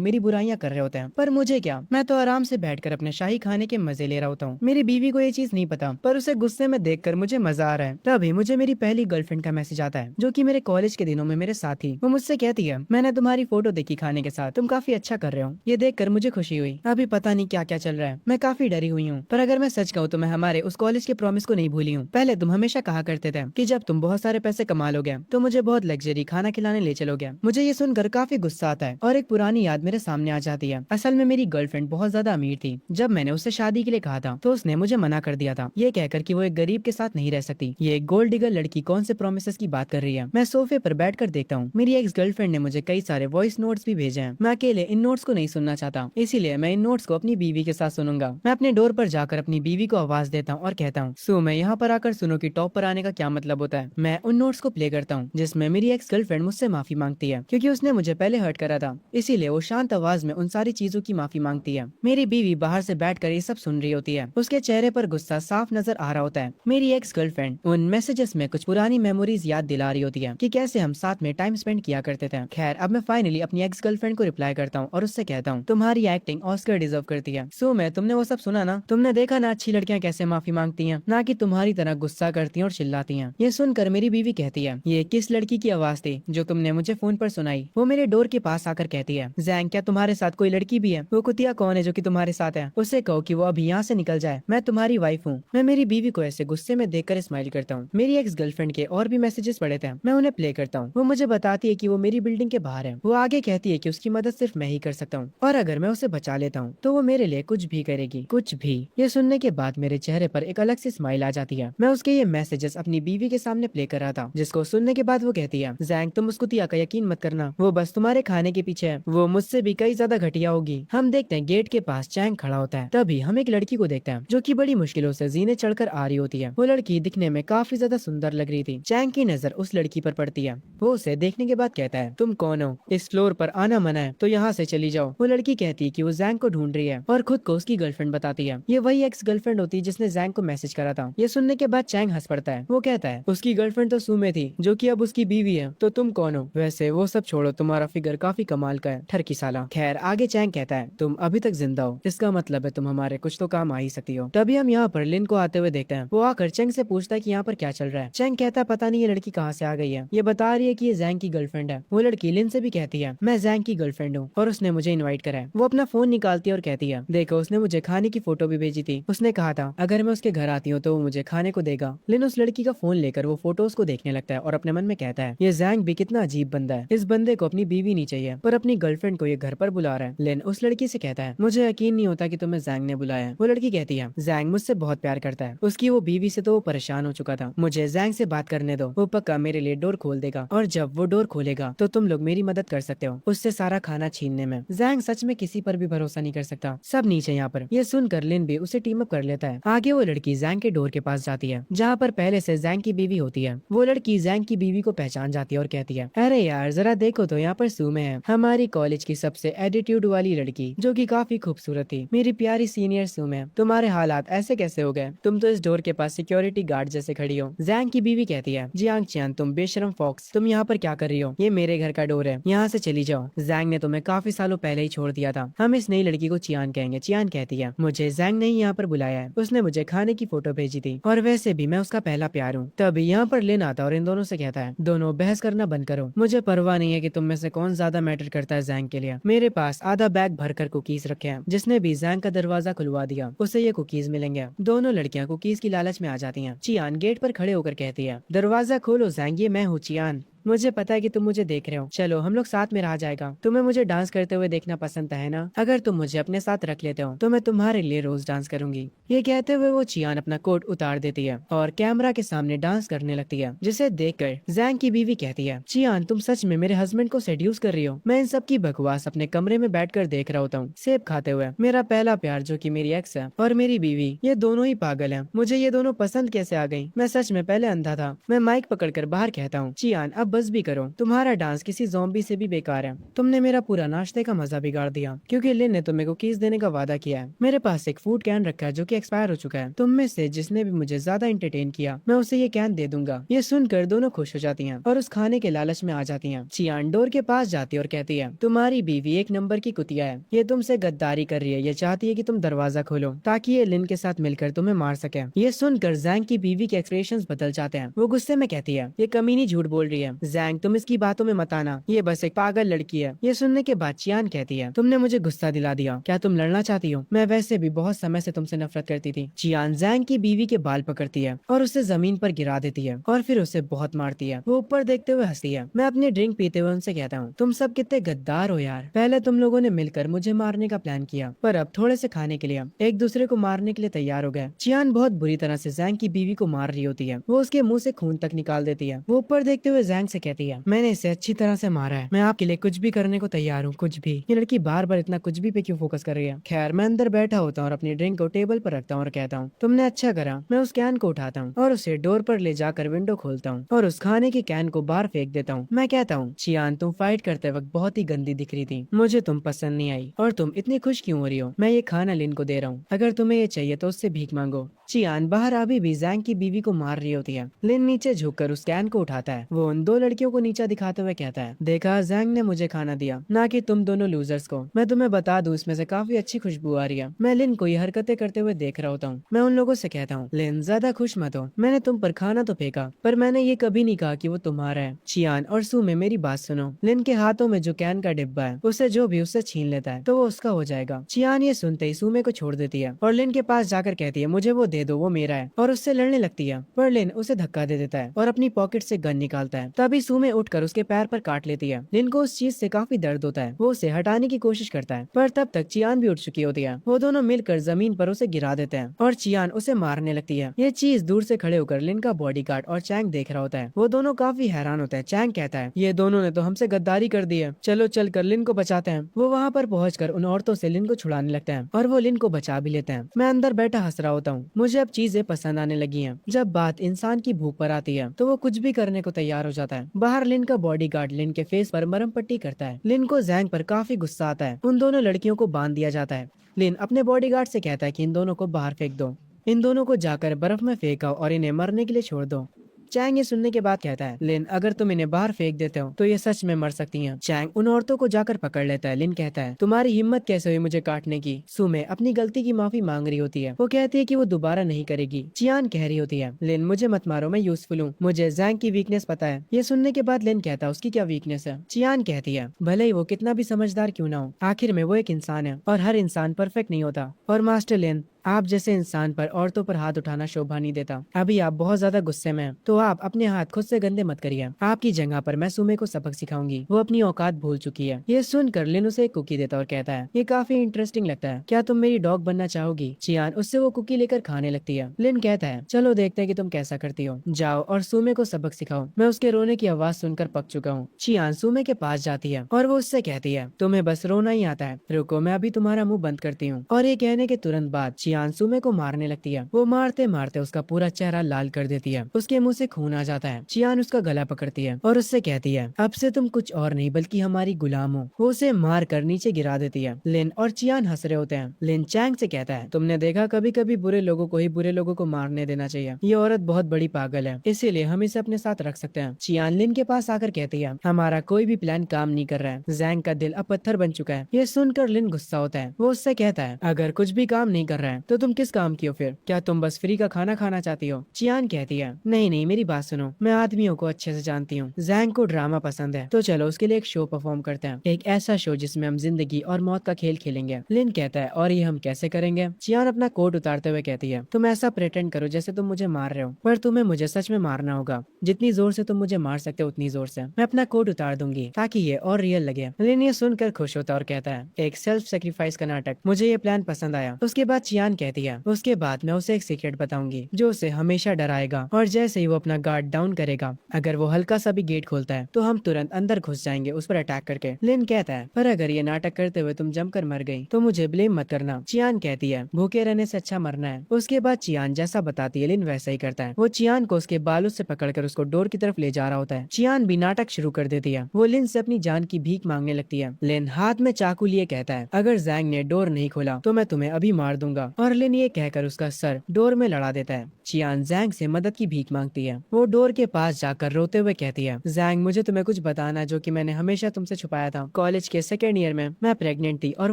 मेरी बुराइयां कर रहे होते हैं पर मुझे क्या, मैं तो आराम से बैठकर अपने शाही खाने के मजे ले रहा होता हूँ। मेरी बीवी को ये चीज नहीं पता पर उसे गुस्से में देखकर मुझे मजा आ रहा है। तभी मुझे मेरी पहली गर्लफ्रेंड का मैसेज आता है जो कि मेरे कॉलेज के दिनों में मेरे साथ थी। वो मुझसे कहती है, मैंने तुम्हारी फोटो देखी खाने के साथ, तुम काफी अच्छा कर रहे हो। ये देखकर मुझे खुशी हुई। अभी पता नहीं क्या क्या चल रहा है, मैं काफी डरी हुई हूँ। पर अगर मैं सच कहूँ तो मैं हमारे उस कॉलेज के प्रॉमिस को नहीं भूली हूँ। पहले तुम हमेशा कहा करते थे कि जब तुम बहुत सारे पैसे कमा लोगे तो मुझे बहुत लग्जरी खाना खिलाने ले चलोगे। मुझे ये सुनकर काफी गुस्सा आता है और एक पुरानी याद मेरे सामने आ जाती है। असल में मेरी गर्लफ्रेंड बहुत ज्यादा अमीर थी। जब मैंने उससे शादी के लिए कहा था तो उसने मुझे मना कर दिया था, ये कहकर कि वो एक गरीब के साथ नहीं रह सकती। ये एक गोल्ड डिगर लड़की कौन से प्रोमिस की बात कर रही है। मैं सोफे सोफे पर बैठकर देखता हूँ मेरी एक्स गर्लफ्रेंड ने मुझे कई सारे वॉइस नोट्स भी भेजे हैं। मैं अकेले इन नोट्स को नहीं सुनना चाहता, इसीलिए मैं इन नोट्स को अपनी बीवी के साथ सुनूंगा। मैं अपने डोर पर जाकर अपनी बीवी को आवाज देता हूँ और कहता हूँ, सो मैं यहाँ पर आकर सुनो कि टॉप पर आने का क्या मतलब होता है। मैं उन नोट्स को प्ले करता हूँ जिसमें मेरी एक्स गर्लफ्रेंड मुझसे माफी मांगती है क्योंकि उसने मुझे पहले हर्ट करा था, इसीलिए वो शांत आवाज में उन सारी चीजों की माफी मांगती है। मेरी बीवी बाहर से बैठकर ये सब सुन रही होती है, उसके चेहरे पर गुस्सा साफ नजर आ रहा होता है। मेरी एक्स गर्लफ्रेंड उन मैसेजेस में कुछ पुरानी मेमोरीज याद दिला रही होती है कि कैसे हम साथ में टाइम स्पेंड किया करते थे। खैर, अब मैं फाइनली अपनी एक्स गर्लफ्रेंड को रिप्लाई करता हूँ और उससे कहता हूँ, तुम्हारी एक्टिंग ऑस्कर डिजर्व करती है। सो मैं तुमने वो सब सुना ना, तुमने देखा ना अच्छी लड़कियां कैसे माफी मांगती हैं, ना कि तुम्हारी तरह गुस्सा करती हैं और चिल्लाती हैं। ये सुनकर मेरी बीवी कहती है, ये किस लड़की की आवाज थी जो तुमने मुझे फोन पर सुनाई। वो मेरे डोर के पास आकर कहती है, जैंग क्या तुम्हारे साथ कोई लड़की भी है? वो कुतिया कौन है जो कि तुम्हारे साथ है? उससे कहो कि वो अभी यहाँ से निकल जाए, मैं तुम्हारी वाइफ हूँ। मैं मेरी बीवी को ऐसे गुस्से में देखकर स्माइल करता हूँ। मेरी एक्स गर्लफ्रेंड के और भी मैसेजेस पड़े थे, मैं उन्हें प्ले करता हूँ। वो मुझे बताती है कि वो मेरी बिल्डिंग के बाहर है। वो आगे कहती है कि उसकी मदद सिर्फ मैं ही कर सकता हूँ और अगर मैं उसे बचा लेता हूँ तो वो मेरे लिए कुछ भी करेगी, कुछ भी। ये सुनने के बाद मेरे चेहरे पर एक अलग सी स्माइल आ जाती है। मैं उसके ये मैसेजेस अपनी बीवी के सामने प्ले कर रहा था, जिसको सुनने के बाद वो कहती है, जैंग तुम उस कुतिया का यकीन मत करना, वो बस तुम्हारे खाने के पीछे है, वो मुझसे भी कई ज्यादा घटिया होगी। हम देखते हैं गेट के पास चैंग खड़ा होता है, तभी हम एक लड़की को देखते हैं जो कि बड़ी मुश्किलों से जीने चढ़कर आ रही होती है। वो लड़की दिखने में काफी ज्यादा सुंदर लग रही थी। चैंग की नजर उस लड़की पर पड़ती है। वो उसे देखने के बाद कहता है, तुम कौन हो? इस फ्लोर पर आना मना है तो यहाँ से चली जाओ। वो लड़की कहती है कि वो जैंग को ढूंढ रही है और खुद को उसकी गर्लफ्रेंड बताती है। ये वही एक्स गर्लफ्रेंड होती है जिसने जैंग को मैसेज करा था। ये सुनने के बाद चैंग हंस पड़ता है। वो कहता है, उसकी गर्लफ्रेंड तो सुमे थी जो कि अब उसकी बीवी है, तो तुम कौन हो? वैसे वो सब छोड़ो, तुम्हारा फिगर काफी कमाल का है, ठरकी साला। खैर, आगे चैंग कहता है, तुम अभी तक जिंदा हो, इसका मतलब है तुम हमारे कुछ तो काम आ ही सकती हो। तभी हम यहाँ पर लिन को आते हुए देखते हैं। वो आकर चैंग से पूछता है कि यहाँ पर क्या चल रहा है। चैंग कहता है, पता नहीं ये लड़की कहाँ से आ गई है, ये बता रही है कि ये जैंग की गर्लफ्रेंड है। वो लड़की लिन से भी कहती है, मैं जैंग की गर्लफ्रेंड हूँ और उसने मुझे इन्वाइट करा है। वो अपना फोन निकालती है और कहती है, देखो उसने मुझे खाने की फोटो भी भेजी थी, उसने कहा था अगर मैं उसके घर आती हूँ तो वो मुझे खाने को देगा। लिन उस लड़की का फोन लेकर वो फोटोज को देखने लगता है और अपने मन में कहता है, ये जैंग भी कितना अजीब बंदा है, इस बंदे को अपनी बीवी नहीं चाहिए पर अपनी गर्लफ्रेंड को ये घर पर बुला रहा है। लिन उस लड़की से कहता है, मुझे यकीन नहीं होता कि तुम्हें जैंग ने बुलाया है। वो लड़की कहती है, जैंग मुझसे बहुत प्यार करता है, उसकी वो बीवी से तो वो परेशान हो चुका था, मुझे जैंग से बात करने दो, वो पक्का मेरे लिए डोर खोल देगा और जब वो डोर खोलेगा तो तुम लोग मेरी मदद कर सकते हो उससे सारा खाना छीनने में। जैंग सच में किसी पर भी भरोसा नहीं कर सकता, सब नीचे यहाँ पर। ये सुनकर लिन भी उसे टीम अप कर लेता है। आगे वो लड़की जैंग के डोर के पास जाती है जहाँ पर पहले से जैंग की बीवी होती है। वो लड़की जैंग की बीवी को पहचान जाती है और कहती है, अरे यार जरा देखो तो यहाँ पर सुमे है, हमारी कॉलेज की सबसे एटीट्यूड वाली लड़की जो कि काफी खूबसूरत थी। मेरी प्यारी सीनियर सुमे, तुम्हारे हालात ऐसे कैसे हो गए? तुम तो इस डोर के पास सिक्योरिटी गार्ड जैसे खड़ी हो। जैंग की बीवी कहती है, जियांग चियान तुम बेशरम फॉक्स, तुम यहाँ पर क्या कर रही हो? ये मेरे घर का डोर है, यहाँ से चली जाओ। जैंग ने तुम्हें काफी सालों पहले ही छोड़ दिया था, हम इस नई लड़की को चियान कहेंगे। चियान कहती है, मुझे जैंग ने ही यहाँ पर बुलाया है, उसने मुझे खाने की फोटो भेजी थी और वैसे भी मैं उसका पहला प्यार हूँ। तभी यहाँ पर लिन आता और इन दोनों से कहता है, दोनों बहस करना बंद करो, मुझे परवाह नहीं है कि तुम में से कौन ज्यादा मैटर करता है जैंग के लिए। मेरे पास आधा बैग भरकर कुकीज रखे हैं, जिसने भी जैंग का दरवाजा खुलवा दिया उसे ये कुकीज मिलेंगे। दोनों लड़कियां कुकीज की लालच में आ जाती हैं। चियान गेट पर खड़े होकर कहती है, दरवाजा खोलो जैंग, ये मैं हूँ चियान, मुझे पता है कि तुम मुझे देख रहे हो, चलो हम लोग साथ में रहा जाएगा। तुम्हें मुझे डांस करते हुए देखना पसंद है ना? अगर तुम मुझे अपने साथ रख लेते हो तो मैं तुम्हारे लिए रोज डांस करूंगी। ये कहते हुए वो चियान अपना कोट उतार देती है और कैमरा के सामने डांस करने लगती है, जिसे देखकर जैंग की बीवी कहती है, चियान तुम सच में मेरे हस्बैंड को सेड्यूस कर रही हो? मैं इन सब की बकवास अपने कमरे में बैठकर देख रहा होता हूँ सेब खाते हुए। मेरा पहला प्यार जो कि मेरी एक्स है और मेरी बीवी, ये दोनों ही पागल है, मुझे ये दोनों पसंद कैसे आ गई? मैं सच में पहले अंधा था। मैं माइक पकड़कर बाहर कहता हूँ, चियान अब बस भी करो, तुम्हारा डांस किसी ज़ॉम्बी से भी बेकार है। तुमने मेरा पूरा नाश्ते का मजा बिगाड़ दिया क्योंकि लिन ने तुम्हें कुकीज देने का वादा किया है। मेरे पास एक फूड कैन रखा है जो कि एक्सपायर हो चुका है, तुम में से जिसने भी मुझे ज्यादा एंटरटेन किया मैं उसे ये कैन दे दूंगा। ये सुनकर दोनों खुश हो जाती हैं और उस खाने के लालच में आ जाती हैं। चियान डोर के पास जाती है और कहती है, तुम्हारी बीवी एक नंबर की कुतिया है, ये तुमसे गद्दारी कर रही है, ये चाहती है कि तुम दरवाजा खोलो ताकि ये लिन के साथ मिलकर तुम्हें मार सके। ये सुनकर जैंग की बीवी के एक्सप्रेशंस बदल जाते हैं। वो गुस्से में कहती है, ये कमीनी झूठ बोल रही है, जैंग तुम इसकी बातों में मत आना, ये बस एक पागल लड़की है। ये सुनने के बाद चियान कहती है, तुमने मुझे गुस्सा दिला दिया, क्या तुम लड़ना चाहती हो? मैं वैसे भी बहुत समय से तुमसे नफरत करती थी। चियान जैंग की बीवी के बाल पकड़ती है और उसे जमीन पर गिरा देती है और फिर उसे बहुत मारती है। वो ऊपर देखते हुए हंसती है। मैं अपनी ड्रिंक पीते हुए उनसे कहता हूँ, तुम सब कितने गद्दार हो यार, पहले तुम लोगों ने मिलकर मुझे मारने का प्लान किया पर अब थोड़े से खाने के लिए एक दूसरे को मारने के लिए तैयार हो गए। चियान बहुत बुरी तरह से जैंग की बीवी को मार रही होती है, वो उसके मुंह से खून तक निकाल देती है। वो ऊपर देखते हुए जैंग से कहती है, मैंने इसे अच्छी तरह से मारा है, मैं आपके लिए कुछ भी करने को तैयार हूँ, कुछ भी। ये लड़की बार बार इतना कुछ भी पे क्यों फोकस कर रही है। खैर मैं अंदर बैठा होता हूँ और अपनी ड्रिंक को टेबल पर रखता हूँ और कहता हूँ, तुमने अच्छा करा। मैं उस कैन को उठाता हूँ और उसे डोर पर ले जाकर विंडो खोलता हूँ और उस खाने की कैन को बाहर फेंक देता हूँ। मैं कहता हूँ, चियान तुम फाइट करते वक्त बहुत ही गंदी दिख रही थी, मुझे तुम पसंद नहीं आई और तुम इतनी खुश क्यों हो रही हो। मैं ये खाना लिन को दे रहा हूँ, अगर तुम्हें ये चाहिए तो उससे भीख मांगो। चियान बाहर अभी भी जैंग की बीवी को मार रही होती है। लिन नीचे झुककर उस कैन को उठाता है। वो उन दो लड़कियों को नीचा दिखाते हुए कहता है, देखा जैंग ने मुझे खाना दिया, ना कि तुम दोनों लूजर्स को। मैं तुम्हें बता दूं इसमें से काफी अच्छी खुशबू आ रही है। मैं लिन को ये हरकतें करते हुए देख रहा होता हूँ। मैं उन लोगों से कहता हूँ, लिन ज्यादा खुश मत हो, मैंने तुम पर खाना तो फेंका पर मैंने ये कभी नहीं कहा कि वो तुम्हारा है। चियान और सुमे मेरी बात सुनो, लिन के हाथों में जो कैन का डिब्बा है उसे जो भी उससे छीन लेता है तो वो उसका हो जाएगा। चियान ये सुनते ही सुमे को छोड़ देती है और लिन के पास जाकर कहती है, मुझे वो दे दो, वो मेरा है, और उससे लड़ने लगती है। पर लिन उसे धक्का दे देता है और अपनी पॉकेट से गन निकालता है। तभी सुमे उठकर उसके पैर पर काट लेती है। लिन को उस चीज से काफी दर्द होता है, वो उसे हटाने की कोशिश करता है पर तब तक चियान भी उठ चुकी होती है। वो दोनों मिलकर जमीन पर उसे गिरा देते हैं और चियान उसे मारने लगती है। ये चीज दूर से खड़े होकर लिन का बॉडीगार्ड और चैंग देख रहा होता है। वो दोनों काफी हैरान होते हैं। चैंग कहता है, ये दोनों ने तो हमसे गद्दारी कर दी है, चलो चल कर लिन को बचाते हैं। वो वहाँ पर पहुंचकर उन औरतों से लिन को छुड़ाने लगते हैं और वो लिन को बचा भी लेते हैं। मैं अंदर बैठा हंस रहा होता हूँ, मुझे अब चीजें पसंद आने लगी हैं। जब बात इंसान की भूख पर आती है तो वो कुछ भी करने को तैयार हो जाता है। बाहर लिन का बॉडीगार्ड लिन के फेस पर मरहम पट्टी करता है। लिन को जैंग पर काफी गुस्सा आता है। उन दोनों लड़कियों को बांध दिया जाता है। लिन अपने बॉडीगार्ड से कहता है कि इन दोनों को बाहर फेंक दो, इन दोनों को जाकर बर्फ में फेंकाओ और इन्हें मरने के लिए छोड़ दो। चैंग ये सुनने के बाद कहता है, लिन अगर तुम इन्हें बाहर फेंक देते हो तो ये सच में मर सकती हैं। चैंग उन औरतों को जाकर पकड़ लेता है। लिन कहता है, तुम्हारी हिम्मत कैसे हुई मुझे काटने की। सुमे अपनी गलती की माफी मांग रही होती है। वो कहती है कि वो दोबारा नहीं करेगी। चियान कह रही होती है, लिन मुझे मत मारो, मैं यूजफुल हूँ, मुझे जैंग की वीकनेस पता है। ये सुनने के बाद लिन कहता है, उसकी क्या वीकनेस है। चियान कहती है, भले ही वो कितना भी समझदार क्यों ना हो, आखिर में वो एक इंसान है और हर इंसान परफेक्ट नहीं होता। और मास्टर लिन, आप जैसे इंसान पर औरतों पर हाथ उठाना शोभा नहीं देता। अभी आप बहुत ज्यादा गुस्से में हैं, तो आप अपने हाथ खुद से गंदे मत करिए। आपकी जगह पर मैं सुमे को सबक सिखाऊंगी, वो अपनी औकात भूल चुकी है। ये सुनकर लिन उसे एक कुकी देता और कहता है, ये काफी इंटरेस्टिंग लगता है, क्या तुम मेरी डॉग बनना चाहोगी। चियान उससे वो कुकी लेकर खाने लगती है। लिन कहता है, चलो देखते हैं कि तुम कैसा करती हो, जाओ और सुमे को सबक सिखाओ। मैं उसके रोने की आवाज सुनकर पक चुका हूँ। चियान सुमे के पास जाती है और वो उससे कहती है, तुम्हें बस रोना ही आता है, रुको मैं अभी तुम्हारा मुंह बंद करती हूँ। और ये कहने के तुरंत बाद चियान सुमे को मारने लगती है। वो मारते मारते उसका पूरा चेहरा लाल कर देती है, उसके मुंह से खून आ जाता है। चियान उसका गला पकड़ती है और उससे कहती है, अब से तुम कुछ और नहीं बल्कि हमारी गुलाम हो। वो उसे मार कर नीचे गिरा देती है। लिन और चियान हंस रहे होते हैं। लिन चैंग से कहता है, तुमने देखा, कभी कभी बुरे लोगों को ही बुरे लोगों को मारने देना चाहिए। ये औरत बहुत बड़ी पागल है, इसीलिए हम इसे अपने साथ रख सकते हैं। चियान लिन के पास आकर कहती है, हमारा कोई भी प्लान काम नहीं कर रहा है, जैंग का दिल अब पत्थर बन चुका है। ये सुनकर लिन गुस्सा होता है। वो उससे कहता है, अगर कुछ भी काम नहीं कर रहा है तो तुम किस काम की हो फिर, क्या तुम बस फ्री का खाना खाना चाहती हो। चियान कहती है, नहीं नहीं मेरी बात सुनो, मैं आदमियों को अच्छे से जानती हूँ। जैंग को ड्रामा पसंद है तो चलो उसके लिए एक शो परफॉर्म करते हैं, एक ऐसा शो जिसमें हम जिंदगी और मौत का खेल खेलेंगे। लिन कहता है, और ये हम कैसे करेंगे। चियान अपना कोट उतारते हुए कहती है, तुम ऐसा प्रेटेंड करो जैसे तुम मुझे मार रहे हो, पर तुम्हें मुझे सच में मारना होगा। जितनी जोर से तुम मुझे मार सकते हो उतनी जोर से। मैं अपना कोट उतार दूंगी ताकि ये और रियल लगे। लिन ये सुनकर खुश होता और कहता है, एक सेल्फ सेक्रीफाइस का नाटक, मुझे ये प्लान पसंद आया। उसके बाद चियान कहती है, उसके बाद मैं उसे एक सीक्रेट बताऊंगी जो उसे हमेशा डराएगा, और जैसे ही वो अपना गार्ड डाउन करेगा, अगर वो हल्का सा भी गेट खोलता है तो हम तुरंत अंदर घुस जाएंगे उस पर अटैक करके। लिन कहता है, पर अगर ये नाटक करते हुए तुम जमकर मर गई तो मुझे ब्लेम मत करना। चियान कहती है, भूखे रहने से अच्छा मरना है। उसके बाद चियान जैसा बताती है लिन वैसा ही करता है। वो चियान को उसके बालों से पकड़कर उसको डोर की तरफ ले जा रहा होता है। चियान भी नाटक शुरू कर देती है। वो लिन से अपनी जान की भीख मांगने लगती है। लिन हाथ में चाकू लिए कहता है, अगर जैंग ने डोर नहीं खोला तो मैं तुम्हें अभी मार दूंगा। और लिन ये कहकर उसका सर डोर में लड़ा देता है। चियान जैंग से मदद की भीख मांगती है। वो डोर के पास जाकर रोते हुए कहती है, जैंग मुझे तुम्हें कुछ बताना जो कि मैंने हमेशा तुमसे छुपाया था। कॉलेज के सेकेंड ईयर में मैं प्रेग्नेंट थी और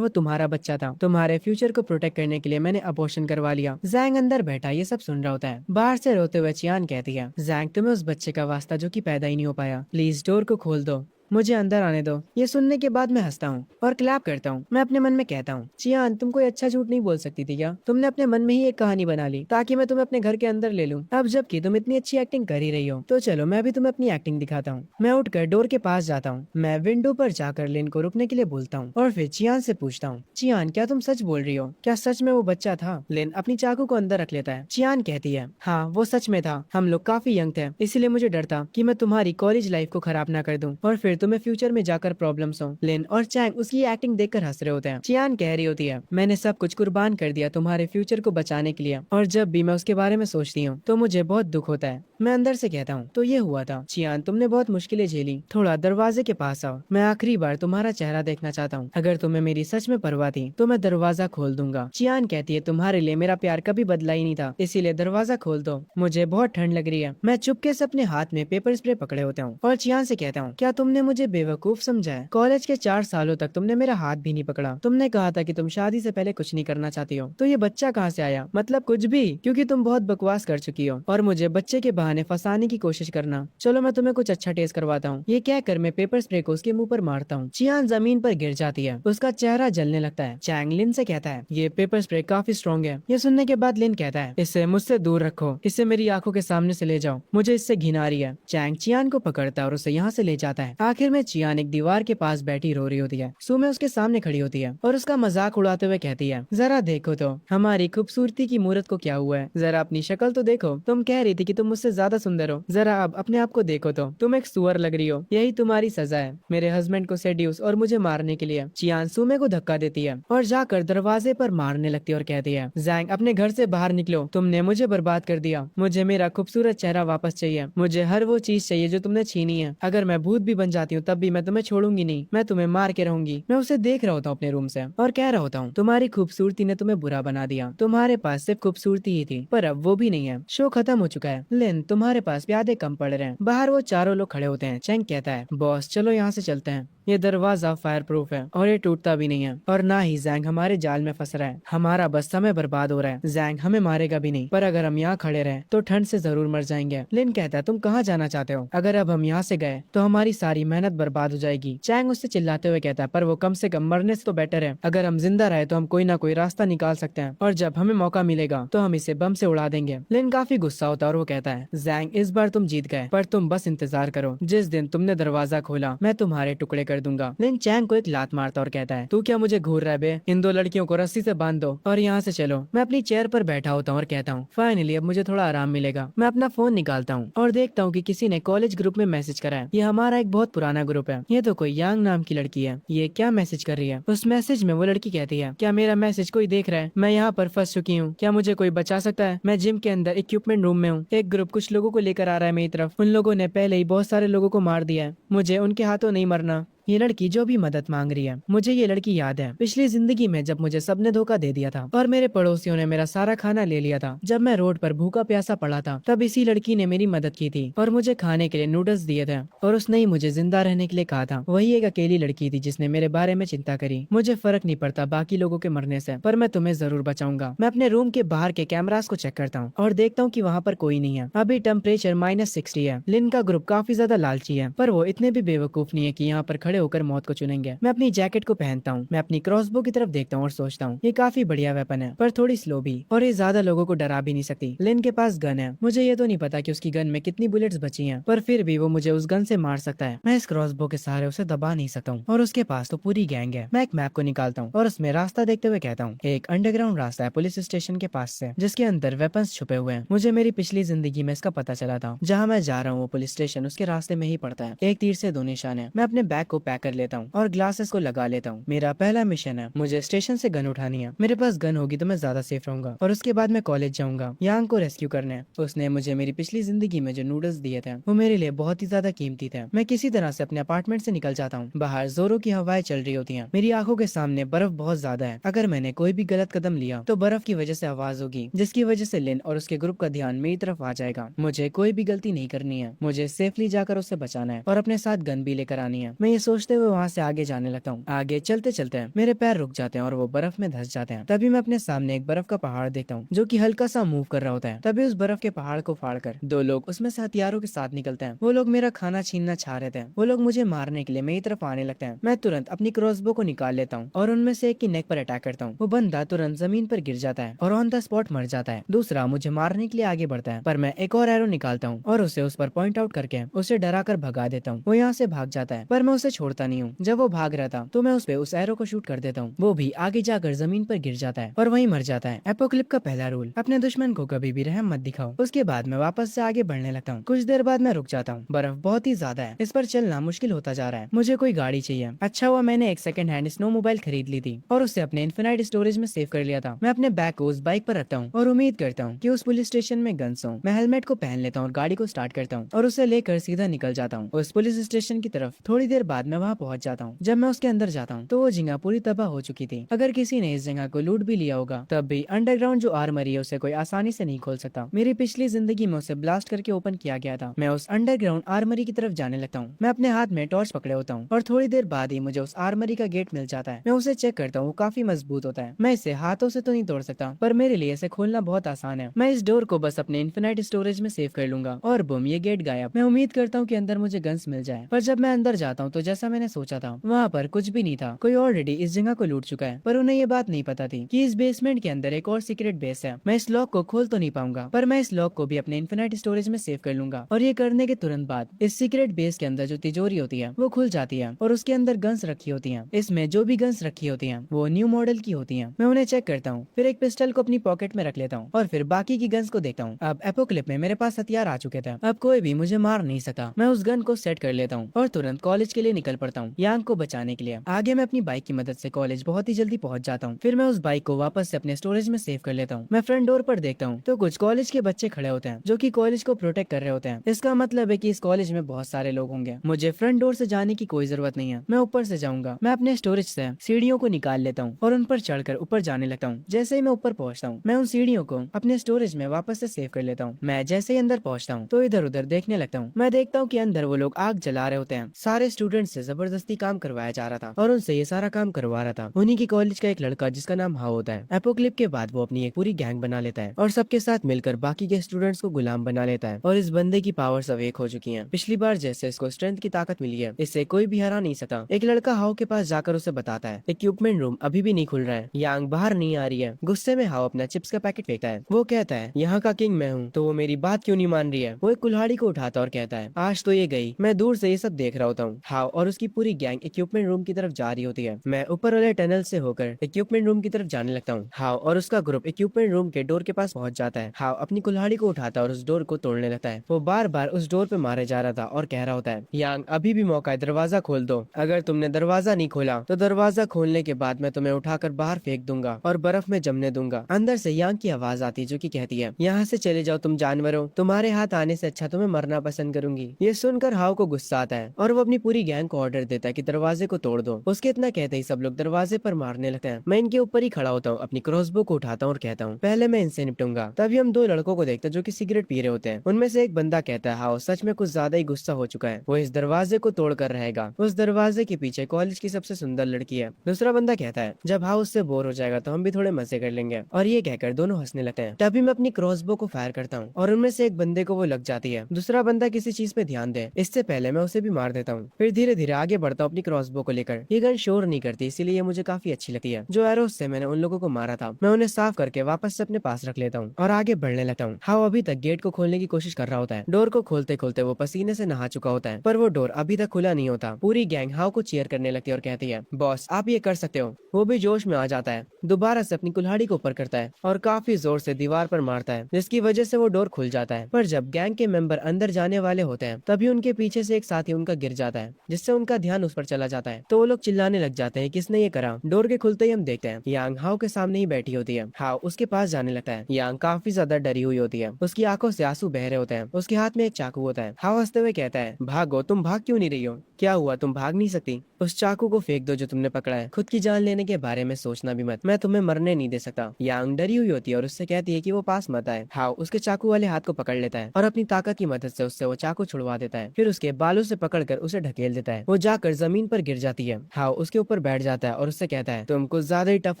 वो तुम्हारा बच्चा था। तुम्हारे फ्यूचर को प्रोटेक्ट करने के लिए मैंने अबॉर्शन करवा लिया। जैंग अंदर बैठा ये सब सुन रहा होता है। बाहर से रोते हुए चियान कहती है, जैंग तुम्हें उस बच्चे का वास्ता जो कि पैदा ही नहीं हो पाया, प्लीज डोर को खोल दो। मुझे अंदर आने दो। ये सुनने के बाद मैं हंसता हूँ और क्लैप करता हूँ। मैं अपने मन में कहता हूँ, चियान तुम कोई अच्छा झूठ नहीं बोल सकती थी क्या? तुमने अपने मन में ही एक कहानी बना ली ताकि मैं तुम्हें अपने घर के अंदर ले लूं। अब जबकि तुम इतनी अच्छी एक्टिंग कर ही रही हो, तो चलो मैं भी तुम्हें अपनी एक्टिंग दिखाता हूँ। मैं उठकर डोर के पास जाता हूँ। मैं विंडो पर जाकर लिन को रुकने के लिए बोलता हूँ और फिर चियान से पूछता हूँ, चियान क्या तुम सच बोल रही हो? क्या सच में वो बच्चा था? लिन अपनी चाकू को अंदर रख लेता है। चियान कहती है, हाँ वो सच में था। हम लोग काफी यंग थे, इसीलिए मुझे डर था कि मैं तुम्हारी कॉलेज लाइफ को खराब ना कर दूं और फिर तुम्हें फ्यूचर में जाकर प्रॉब्लम्स हो। लिन और चैंग उसकी एक्टिंग देखकर हंस रहे होते हैं। चियान कह रही होती है, मैंने सब कुछ कुर्बान कर दिया तुम्हारे फ्यूचर को बचाने के लिए, और जब भी मैं उसके बारे में सोचती हूँ तो मुझे बहुत दुख होता है। मैं अंदर से कहता हूँ, तो ये हुआ था। चियान तुमने बहुत मुश्किलें झेली, थोड़ा दरवाजे के पास आओ। मैं आखिरी बार तुम्हारा चेहरा देखना चाहता हूँ। अगर तुम्हें मेरी सच में परवाह थी तो मैं दरवाजा खोल दूंगा। चियान कहती है, तुम्हारे लिए मेरा प्यार कभी बदला ही नहीं था, इसीलिए दरवाजा खोल दो, मुझे बहुत ठंड लग रही है। मैं चुपके से अपने हाथ में पेपर स्प्रे पकड़े होता हूँ और चियान से कहता हूँ, क्या तुमने मुझे बेवकूफ समझा है? कॉलेज के 4 सालों तक तुमने मेरा हाथ भी नहीं पकड़ा। तुमने कहा था कि तुम शादी से पहले कुछ नहीं करना चाहती हो, तो ये बच्चा कहाँ से आया? मतलब कुछ भी, क्योंकि तुम बहुत बकवास कर चुकी हो और मुझे बच्चे के बहाने फंसाने की कोशिश करना। चलो मैं तुम्हें कुछ अच्छा टेस्ट करवाता हूँ। ये कहकर मैं पेपर स्प्रे को उसके मुंह पर मारता हूँ। चियान जमीन पर गिर जाती है, उसका चेहरा जलने लगता है। चैंग लिन से कहता है, ये पेपर स्प्रे काफी स्ट्रॉन्ग है। ये सुनने के बाद लिन कहता है, इसे मुझसे दूर रखो, इसे मेरी आंखों के सामने से ले जाओ, मुझे इससे घिन आ रही है। चैंग चियान को पकड़ता है और उसे यहाँ से ले जाता है। आखिर में चियान एक दीवार के पास बैठी रो रही होती है। सुमे उसके सामने खड़ी होती है और उसका मजाक उड़ाते हुए कहती है, जरा देखो तो हमारी खूबसूरती की मूरत को क्या हुआ है, जरा अपनी शक्ल तो देखो। तुम कह रही थी कि तुम मुझसे ज्यादा सुंदर हो, जरा अब अपने आप को देखो तो तुम एक सुअर लग रही हो। यही तुम्हारी सजा है मेरे हस्बैंड को सेड्यूस और मुझे मारने के लिए। चियान सुमे को धक्का देती है और जाकर दरवाजे पर मारने लगती है और कहती है, जैंग अपने घर से बाहर निकलो, तुमने मुझे बर्बाद कर दिया। मुझे मेरा खूबसूरत चेहरा वापस चाहिए, मुझे हर वो चीज चाहिए जो तुमने छीनी है। अगर मैं भूत भी बन जाती हूँ तब भी मैं तुम्हें छोड़ूंगी नहीं, मैं तुम्हें मार के रहूंगी। मैं उसे देख रहा होता हूँ अपने रूम से और कह रहा होता हूँ, तुम्हारी खूबसूरती ने तुम्हें बुरा बना दिया, तुम्हारे पास सिर्फ खूबसूरती ही थी, पर अब वो भी नहीं है। शो खत्म हो चुका है। लिन तुम्हारे पास प्यादे कम पड़ रहे हैं। बाहर वो चारों लोग खड़े होते हैं। चैंग कहता है, बॉस चलो यहाँ से चलते हैं, ये दरवाजा फायर प्रूफ है और ये टूटता भी नहीं है, और ना ही जैंग हमारे जाल में फंस रहा है। हमारा बस समय बर्बाद हो रहा है। जैंग हमें मारेगा भी नहीं, पर अगर हम यहाँ खड़े रहे तो ठंड से जरूर मर जाएंगे। लिन कहता है, तुम कहाँ जाना चाहते हो? अगर अब हम यहाँ से गए तो हमारी सारी मेहनत बर्बाद हो जाएगी। चैंग उससे चिल्लाते हुए कहता है, पर वो कम से कम मरने से तो बेटर है। अगर हम जिंदा रहे तो हम कोई ना कोई रास्ता निकाल सकते हैं, और जब हमें मौका मिलेगा तो हम इसे बम से उड़ा देंगे। लिन काफी गुस्सा होता है और वो कहता है, जैंग इस बार तुम जीत गए, पर तुम बस इंतजार करो, जिस दिन तुमने दरवाजा खोला मैं तुम्हारे टुकड़े कर दूंगा। लिन चैंग को एक लात मारता और कहता है, तू क्या मुझे घूर रहा है बे? इन दो लड़कियों को रस्सी से बांध दो और यहाँ से चलो। मैं अपनी चेयर पर बैठा होता हूँ और कहता हूँ, फाइनली अब मुझे थोड़ा आराम मिलेगा। मैं अपना फोन निकालता हूँ और देखता हूँ कि किसी ने कॉलेज ग्रुप में मैसेज करा है। ये हमारा एक बहुत पुराना ग्रुप है। ये तो कोई यांग नाम की लड़की है। ये क्या मैसेज कर रही है? उस मैसेज में वो लड़की कहती है, क्या मेरा मैसेज कोई देख रहा है? मैं यहाँ पर फंस चुकी हूँ, क्या मुझे कोई बचा सकता है? मैं जिम के अंदर इक्विपमेंट रूम में हूँ। एक ग्रुप कुछ लोगों को लेकर आ रहा है मेरी तरफ। उन लोगों ने पहले ही बहुत सारे लोगों को मार दिया है। मुझे उनके हाथों नहीं मरना। ये लड़की जो भी मदद मांग रही है, मुझे ये लड़की याद है पिछली जिंदगी में जब मुझे सबने धोखा दे दिया था और मेरे पड़ोसियों ने मेरा सारा खाना ले लिया था। जब मैं रोड पर भूखा प्यासा पड़ा था तब इसी लड़की ने मेरी मदद की थी और मुझे खाने के लिए नूडल्स दिए थे, और उसने ही मुझे जिंदा रहने के लिए कहा था। वही एक अकेली लड़की थी जिसने मेरे बारे में चिंता करी। मुझे फर्क नहीं पड़ता बाकी लोगों के मरने से, पर मैं तुम्हें जरूर बचाऊंगा। मैं अपने रूम के बाहर के कैमरास को चेक करता हूँ और देखता हूँ कि वहाँ पर कोई नहीं है। अभी टेम्परेचर -60 है। लिन का ग्रुप काफी ज्यादा लालची है, पर वो इतने भी बेवकूफ नहीं है कि यहाँ पर खड़े होकर मौत को चुनेंगे। मैं अपनी जैकेट को पहनता हूँ, मैं अपनी क्रॉसबो की तरफ देखता हूँ और सोचता हूँ, ये काफी बढ़िया वेपन है, पर थोड़ी स्लो भी, और ये ज्यादा लोगों को डरा भी नहीं सकती। लिन के पास गन है। मुझे ये तो नहीं पता कि उसकी गन में कितनी बुलेट्स बची हैं, पर फिर भी वो मुझे उस गन से मार सकता है। मैं इस क्रॉसबो के सहारे उसे दबा नहीं सकता हूँ, और उसके पास तो पूरी गैंग है। मैं एक मैप को निकालता हूँ और उसमें रास्ता देखते हुए कहता हूँ, एक अंडरग्राउंड रास्ता है पुलिस स्टेशन के पास से, जिसके अंदर वेपन्स छुपे हुए हैं। मुझे मेरी पिछली जिंदगी में इसका पता चला था। जहाँ मैं जा रहा हूँ वो पुलिस स्टेशन उसके रास्ते में ही पड़ता है। एक तीर से दो निशान है। मैं अपने बैग को पैक कर लेता हूँ और ग्लासेस को लगा लेता हूँ। मेरा पहला मिशन है, मुझे स्टेशन से गन उठानी है। मेरे पास गन होगी तो मैं ज्यादा सेफ रहूंगा, और उसके बाद मैं कॉलेज जाऊंगा यांग को रेस्क्यू करने। उसने मुझे मेरी पिछली जिंदगी में जो नूडल्स दिए थे वो मेरे लिए बहुत ही ज्यादा कीमती थे। मैं किसी तरह से अपने अपार्टमेंट से निकल जाता हूँ। बाहर जोरों की हवाएं चल रही होती हैं। मेरी आंखों के सामने बर्फ बहुत ज्यादा है। अगर मैंने कोई भी गलत कदम लिया तो बर्फ की वजह से आवाज होगी, जिसकी वजह से लिन और उसके ग्रुप का ध्यान मेरी तरफ आ जाएगा। मुझे कोई भी गलती नहीं करनी है, मुझे सेफली जाकर उससे बचाना है और अपने साथ गन भी लेकर आनी है। मैं ये सोच सोचते हुए वहाँ से आगे जाने लगता हूँ। आगे चलते चलते मेरे पैर रुक जाते हैं और वो बर्फ में धंस जाते हैं। तभी मैं अपने सामने एक बर्फ का पहाड़ देखता हूँ जो कि हल्का सा मूव कर रहा होता है। तभी उस बर्फ के पहाड़ को फाड़कर दो लोग उसमें से हथियारों के साथ निकलते हैं। वो लोग मेरा खाना छीनना चाह रहे थे। वो लोग मुझे मारने के लिए मेरी तरफ आने लगते हैं। मैं तुरंत अपनी क्रॉसबो को निकाल लेता हूँ और उनमें से एक की नेक पर अटैक करता हूँ। वो बंदा तुरंत जमीन पर गिर जाता है और ऑन द स्पॉट मर जाता है। दूसरा मुझे मारने के लिए आगे बढ़ता है, पर मैं एक और एरो निकालता हूँ और उसे उस पर पॉइंट आउट करके उसे डरा कर भगा देता हूँ। वो यहाँ से भाग जाता है, पर मैं उसे छोड़ता नहीं हूँ। जब वो भाग रहा था तो मैं उस पे उस एरो को शूट कर देता हूँ। वो भी आगे जाकर जमीन पर गिर जाता है और वहीं मर जाता है। एपोक्लिप का पहला रूल, अपने दुश्मन को कभी भी रहम मत दिखाओ। उसके बाद मैं वापस से आगे बढ़ने लगता हूँ। कुछ देर बाद मैं रुक जाता हूँ। बर्फ बहुत ही ज्यादा है, इस पर चलना मुश्किल होता जा रहा है। मुझे कोई गाड़ी चाहिए। अच्छा हुआ मैंने एक सेकंड हैंड स्नो मोबाइल खरीद ली थी और उसे अपने इन्फिनाइट स्टोरेज में सेव कर लिया था। मैं अपने बैग को उस बाइक पर रखता हूँ और उम्मीद करता हूँ कि उस पुलिस स्टेशन में गन्स हो। मैं हेलमेट को पहन लेता हूँ और गाड़ी को स्टार्ट करता हूँ और उसे लेकर सीधा निकल जाता हूँ उस पुलिस स्टेशन की तरफ। थोड़ी देर बाद मैं वहाँ पहुंच जाता हूँ। जब मैं उसके अंदर जाता हूँ तो वो जगह पूरी तबाह हो चुकी थी। अगर किसी ने इस जगह को लूट भी लिया होगा तब भी अंडरग्राउंड जो आर्मरी है उसे कोई आसानी से नहीं खोल सकता। मेरी पिछली जिंदगी में उसे ब्लास्ट करके ओपन किया गया था। मैं उस अंडरग्राउंड आर्मरी की तरफ जाने लगता हूँ। मैं अपने हाथ में टॉर्च पकड़े होता हूँ और थोड़ी देर बाद ही मुझे उस आर्मरी का गेट मिल जाता है। मैं उसे चेक करता हूँ, काफी मजबूत होता है। मैं इसे हाथों से तो नहीं तोड़ सकता, पर मेरे लिए इसे खोलना बहुत आसान है। मैं इस डोर को बस अपने इन्फिनाइट स्टोरेज में सेव कर लूंगा और बूम, ये गेट गायब। मैं उम्मीद करता हूँ कि अंदर मुझे गन्स मिल जाए, पर जब मैं अंदर जाता हूँ तो जैसा मैंने सोचा था वहाँ पर कुछ भी नहीं था। कोई ऑलरेडी इस जगह को लूट चुका है, पर उन्हें ये बात नहीं पता थी कि इस बेसमेंट के अंदर एक और सीक्रेट बेस है। मैं इस लॉक को खोल तो नहीं पाऊंगा, पर मैं इस लॉक को भी अपने इन्फिनाइट स्टोरेज में सेव कर लूंगा और ये करने के तुरंत बाद इस सीक्रेट बेस के अंदर जो तिजोरी होती है वो खुल जाती है और उसके अंदर गन्स रखी होती है। इसमें जो भी गन्स रखी होती है वो न्यू मॉडल की होती है। मैं उन्हें चेक करता हूँ, फिर एक पिस्टल को अपनी पॉकेट में रख लेता हूँ और फिर बाकी की गन्स को देखता हूँ। अब एपोक्लिप में मेरे पास हथियार आ चुके थे, अब कोई भी मुझे मार नहीं सकता। मैं उस गन को सेट कर लेता हूँ और तुरंत कॉलेज के लिए निकल पड़ता हूँ यांग को बचाने के लिए। आगे मैं अपनी बाइक की मदद से कॉलेज बहुत ही जल्दी पहुंच जाता हूँ। फिर मैं उस बाइक को वापस से अपने स्टोरेज में सेव कर लेता हूँ। मैं फ्रंट डोर पर देखता हूँ तो कुछ कॉलेज के बच्चे खड़े होते हैं जो कि कॉलेज को प्रोटेक्ट कर रहे होते हैं। इसका मतलब है कि इस कॉलेज में बहुत सारे लोग होंगे। मुझे फ्रंट डोर से जाने की कोई जरूरत नहीं है, मैं ऊपर से जाऊंगा। मैं अपने स्टोरेज से सीढ़ियों को निकाल लेता हूँ और उन पर चढ़कर ऊपर जाने लगता हूँ। जैसे ही मैं ऊपर पहुंचता हूँ मैं उन सीढ़ियों को अपने स्टोरेज में वापस से सेव कर लेता हूँ। मैं जैसे ही अंदर पहुंचता हूँ तो इधर उधर देखने लगता हूँ। मैं देखता हूँ कि अंदर वो लोग आग जला रहे होते हैं। सारे स्टूडेंट से जबरदस्ती काम करवाया जा रहा था और उनसे ये सारा काम करवा रहा था उन्हीं की कॉलेज का एक लड़का जिसका नाम हाओ होता है। एपोक्लिप के बाद वो अपनी एक पूरी गैंग बना लेता है और सबके साथ मिलकर बाकी के स्टूडेंट्स को गुलाम बना लेता है। और इस बंदे की पावर्स अवेक हो चुकी हैं। पिछली बार जैसे इसको स्ट्रेंथ की ताकत मिली है, इससे कोई भी हरा नहीं सकता। एक लड़का हाओ के पास जाकर उसे बताता है इक्विपमेंट रूम अभी भी नहीं खुल रहा है, यांग बाहर नहीं आ रही है। गुस्से में हाओ अपना चिप्स का पैकेट फेंकता है। वो कहता है यहाँ का किंग मैं हूँ, तो वो मेरी बात क्यों नहीं मान रही है। वो एक कुल्हाड़ी को उठाता और कहता है आज तो ये गई, मैं दूर से ये सब देख रहा होता हूँ। हाओ और उसकी पूरी गैंग इक्विपमेंट रूम की तरफ जा रही होती है। मैं ऊपर वाले टनल से होकर इक्विपमेंट रूम की तरफ जाने लगता हूँ। हाओ और उसका ग्रुप इक्विपमेंट रूम के डोर के पास पहुंच जाता है। हाओ अपनी कुल्हाड़ी को उठाता और उस डोर को तोड़ने लगता है। वो बार बार उस डोर पे मारे जा रहा था और कह रहा होता है यांग अभी भी मौका है, दरवाजा खोल दो। अगर तुमने दरवाजा नहीं खोला तो दरवाजा खोलने के बाद मैं तुम्हें उठाकर बाहर फेंक दूंगा और बर्फ में जमने दूंगा। अंदर से यांग की आवाज आती है जो कि कहती है यहाँ से चले जाओ तुम जानवरों, तुम्हारे हाथ आने से अच्छा तुम्हें मरना पसंद करूंगी। ये सुनकर हाओ को गुस्सा आता है और वो अपनी पूरी गैंग को ऑर्डर देता है कि दरवाजे को तोड़ दो। उसके इतना कहते ही सब लोग दरवाजे पर मारने लगते हैं। मैं इनके ऊपर ही खड़ा होता हूँ, अपनी क्रॉसबो को उठाता हूँ और कहता हूँ पहले मैं इनसे निपटूंगा। तभी हम दो लड़कों को देखते हैं जो कि सिगरेट पी रहे होते हैं। उनमें से एक बंदा कहता है हाओ सच में कुछ ज्यादा ही गुस्सा हो चुका है, वो इस दरवाजे को तोड़ कर रहेगा। उस दरवाजे के पीछे कॉलेज की सबसे सुंदर लड़की है। दूसरा बंदा कहता है जब हाओ उससे बोर हो जाएगा तो हम भी थोड़े मजे कर लेंगे। और ये कहकर दोनों हंसने लगते हैं। तभी मैं अपनी क्रॉसबो को फायर करता हूँ और उनमें से एक बंदे को वो लग जाती है। दूसरा बंदा किसी चीज पे ध्यान दे, इससे पहले मैं उसे भी मार देता हूँ। फिर धीरे धीरे आगे बढ़ता हूँ अपनी क्रॉसबो को लेकर। ये गन शोर नहीं करती इसीलिए ये मुझे काफी अच्छी लगती है। जो एरोस से मैंने उन लोगों को मारा था मैं उन्हें साफ करके वापस से अपने पास रख लेता हूँ और आगे बढ़ने लगता हूँ। हाओ अभी तक गेट को खोलने की कोशिश कर रहा होता है। डोर को खोलते खोलते वो पसीने से नहा चुका होता है, पर वो डोर अभी तक खुला नहीं होता। पूरी गैंग हाओ को चीयर करने लगती है और कहती है बॉस आप ये कर सकते हो। वो भी जोश में आ जाता है, दोबारा से अपनी कुल्हाड़ी को ऊपर करता है और काफी जोर से दीवार पर मारता है जिसकी वजह से वो डोर खुल जाता है। पर जब गैंग के मेंबर अंदर जाने वाले होते हैं तभी उनके पीछे से एक साथी उनका गिर जाता है जिससे उनका ध्यान उस पर चला जाता है। तो वो लोग चिल्लाने लग जाते हैं किसने ये करा। डोर के खुलते ही हम देखते हैं यांग हाओ के सामने ही बैठी होती है। हाओ उसके पास जाने लगता है। यांग काफी ज्यादा डरी हुई होती है, उसकी आंखों से आंसू बह रहे होते हैं। उसके हाथ में एक चाकू होता है। हाओ हंसते हुए कहता है भागो, तुम भाग क्यों नहीं रही हो, क्या हुआ तुम भाग नहीं सकती। उस चाकू को फेंक दो जो तुमने पकड़ा है, खुद की जान लेने के बारे में सोचना भी मत, मैं तुम्हें मरने नहीं दे सकता। यांग डरी हुई होती है और उससे कहती है कि वो पास मत आए। हाओ उसके चाकू वाले हाथ को पकड़ लेता है और अपनी ताकत की मदद से उससे वो चाकू छुड़वा देता है। फिर उसके बालों से पकड़कर उसे ढकेल देता है। वो जाकर जमीन पर गिर जाती है। हाउ उसके ऊपर बैठ जाता है और उससे कहता है, तुम कुछ ज्यादा ही टफ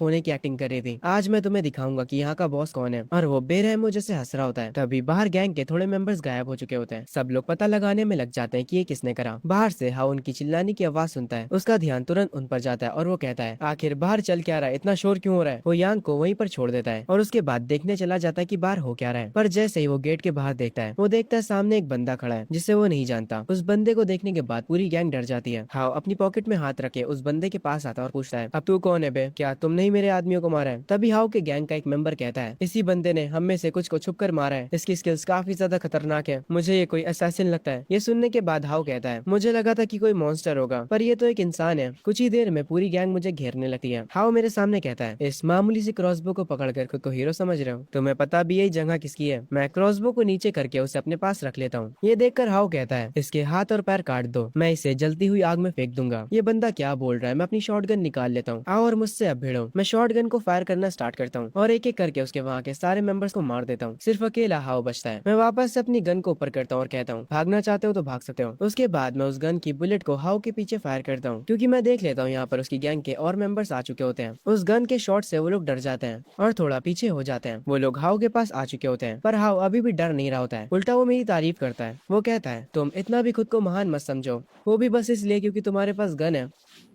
होने की एक्टिंग कर रही थी, आज मैं तुम्हें दिखाऊंगा कि यहाँ का बॉस कौन है। और वो बेरहम जैसे हंस रहा होता है। तभी बाहर गैंग के थोड़े मेंबर्स गायब हो चुके होते हैं। सब लोग पता लगाने में लग जाते हैं कि ये किसने करा। बाहर से हाउ उनकी चिल्लाने की आवाज सुनता है। उसका ध्यान तुरंत उन पर जाता है और वो कहता है, आखिर बाहर चल क्या रहा है, इतना शोर क्यों हो रहा है। वो यांग को वहीं पर छोड़ देता है और उसके बाद देखने चला जाता है कि बाहर हो क्या रहा है। पर जैसे ही वो गेट के बाहर देखता है, वो देखता है सामने एक बंदा खड़ा है जिसे वो नहीं जानता। उस बंदे को देखने के बाद पूरी गैंग डर जाती है। हाउ अपनी पॉकेट में हाथ रखे उस बंदे के पास आता है और पूछता है, अब तू कौन है बे, क्या तुमने ही मेरे आदमियों को मारा है। तभी हाउ के गैंग का एक मेंबर कहता है, इसी बंदे ने हम में से कुछ को छुप कर मारा है, इसकी स्किल्स काफी ज्यादा खतरनाक है, मुझे ये कोई असैसिन लगता है। ये सुनने के बाद हाउ कहता है, मुझे लगा था कि कोई मॉन्स्टर होगा, पर ये तो एक इंसान है। कुछ ही देर में पूरी गैंग मुझे घेरने लगती है। हाउ मेरे सामने कहता है, इस मामूली सी क्रॉसबो को पकड़कर खुद को हीरो समझ रहे हो, तुम्हें पता भी यही जगह किसकी है। मैं क्रॉसबो को नीचे करके उसे अपने पास रख लेता हूँ। ये देखकर हाउ कहता है, इसके हाथ और पैर काट दो, मैं इसे जलती हुई आग में फेंक दूंगा। ये बंदा क्या बोल रहा है। मैं अपनी शॉटगन निकाल लेता हूँ, आओ और मुझसे अब भिड़ो। मैं शॉटगन को फायर करना स्टार्ट करता हूँ और एक एक करके उसके वहाँ के सारे मेंबर्स को मार देता हूँ। सिर्फ अकेला हाउ बचता है। मैं वापस से अपनी गन को ऊपर करता हूँ और कहता हूँ, भागना चाहते हो तो भाग सकते हो। उसके बाद मैं उस गन की बुलेट को हाउ के पीछे फायर करता हूँ, क्योंकि मैं देख लेता हूँ यहाँ पर उसकी गैंग के और मेंबर्स आ चुके होते हैं। उस गन के शॉट से वो लोग डर जाते हैं और थोड़ा पीछे हो जाते हैं। वो लोग हाउ के पास आ चुके होते हैं, पर हाउ अभी भी डर नहीं रहा होता है। उल्टा वो मेरी तारीफ करता है। वो कहता है, तुम इतना भी खुद को महान मत समझो, वो भी बस इसलिए क्योंकि तुम्हारे पास गन है।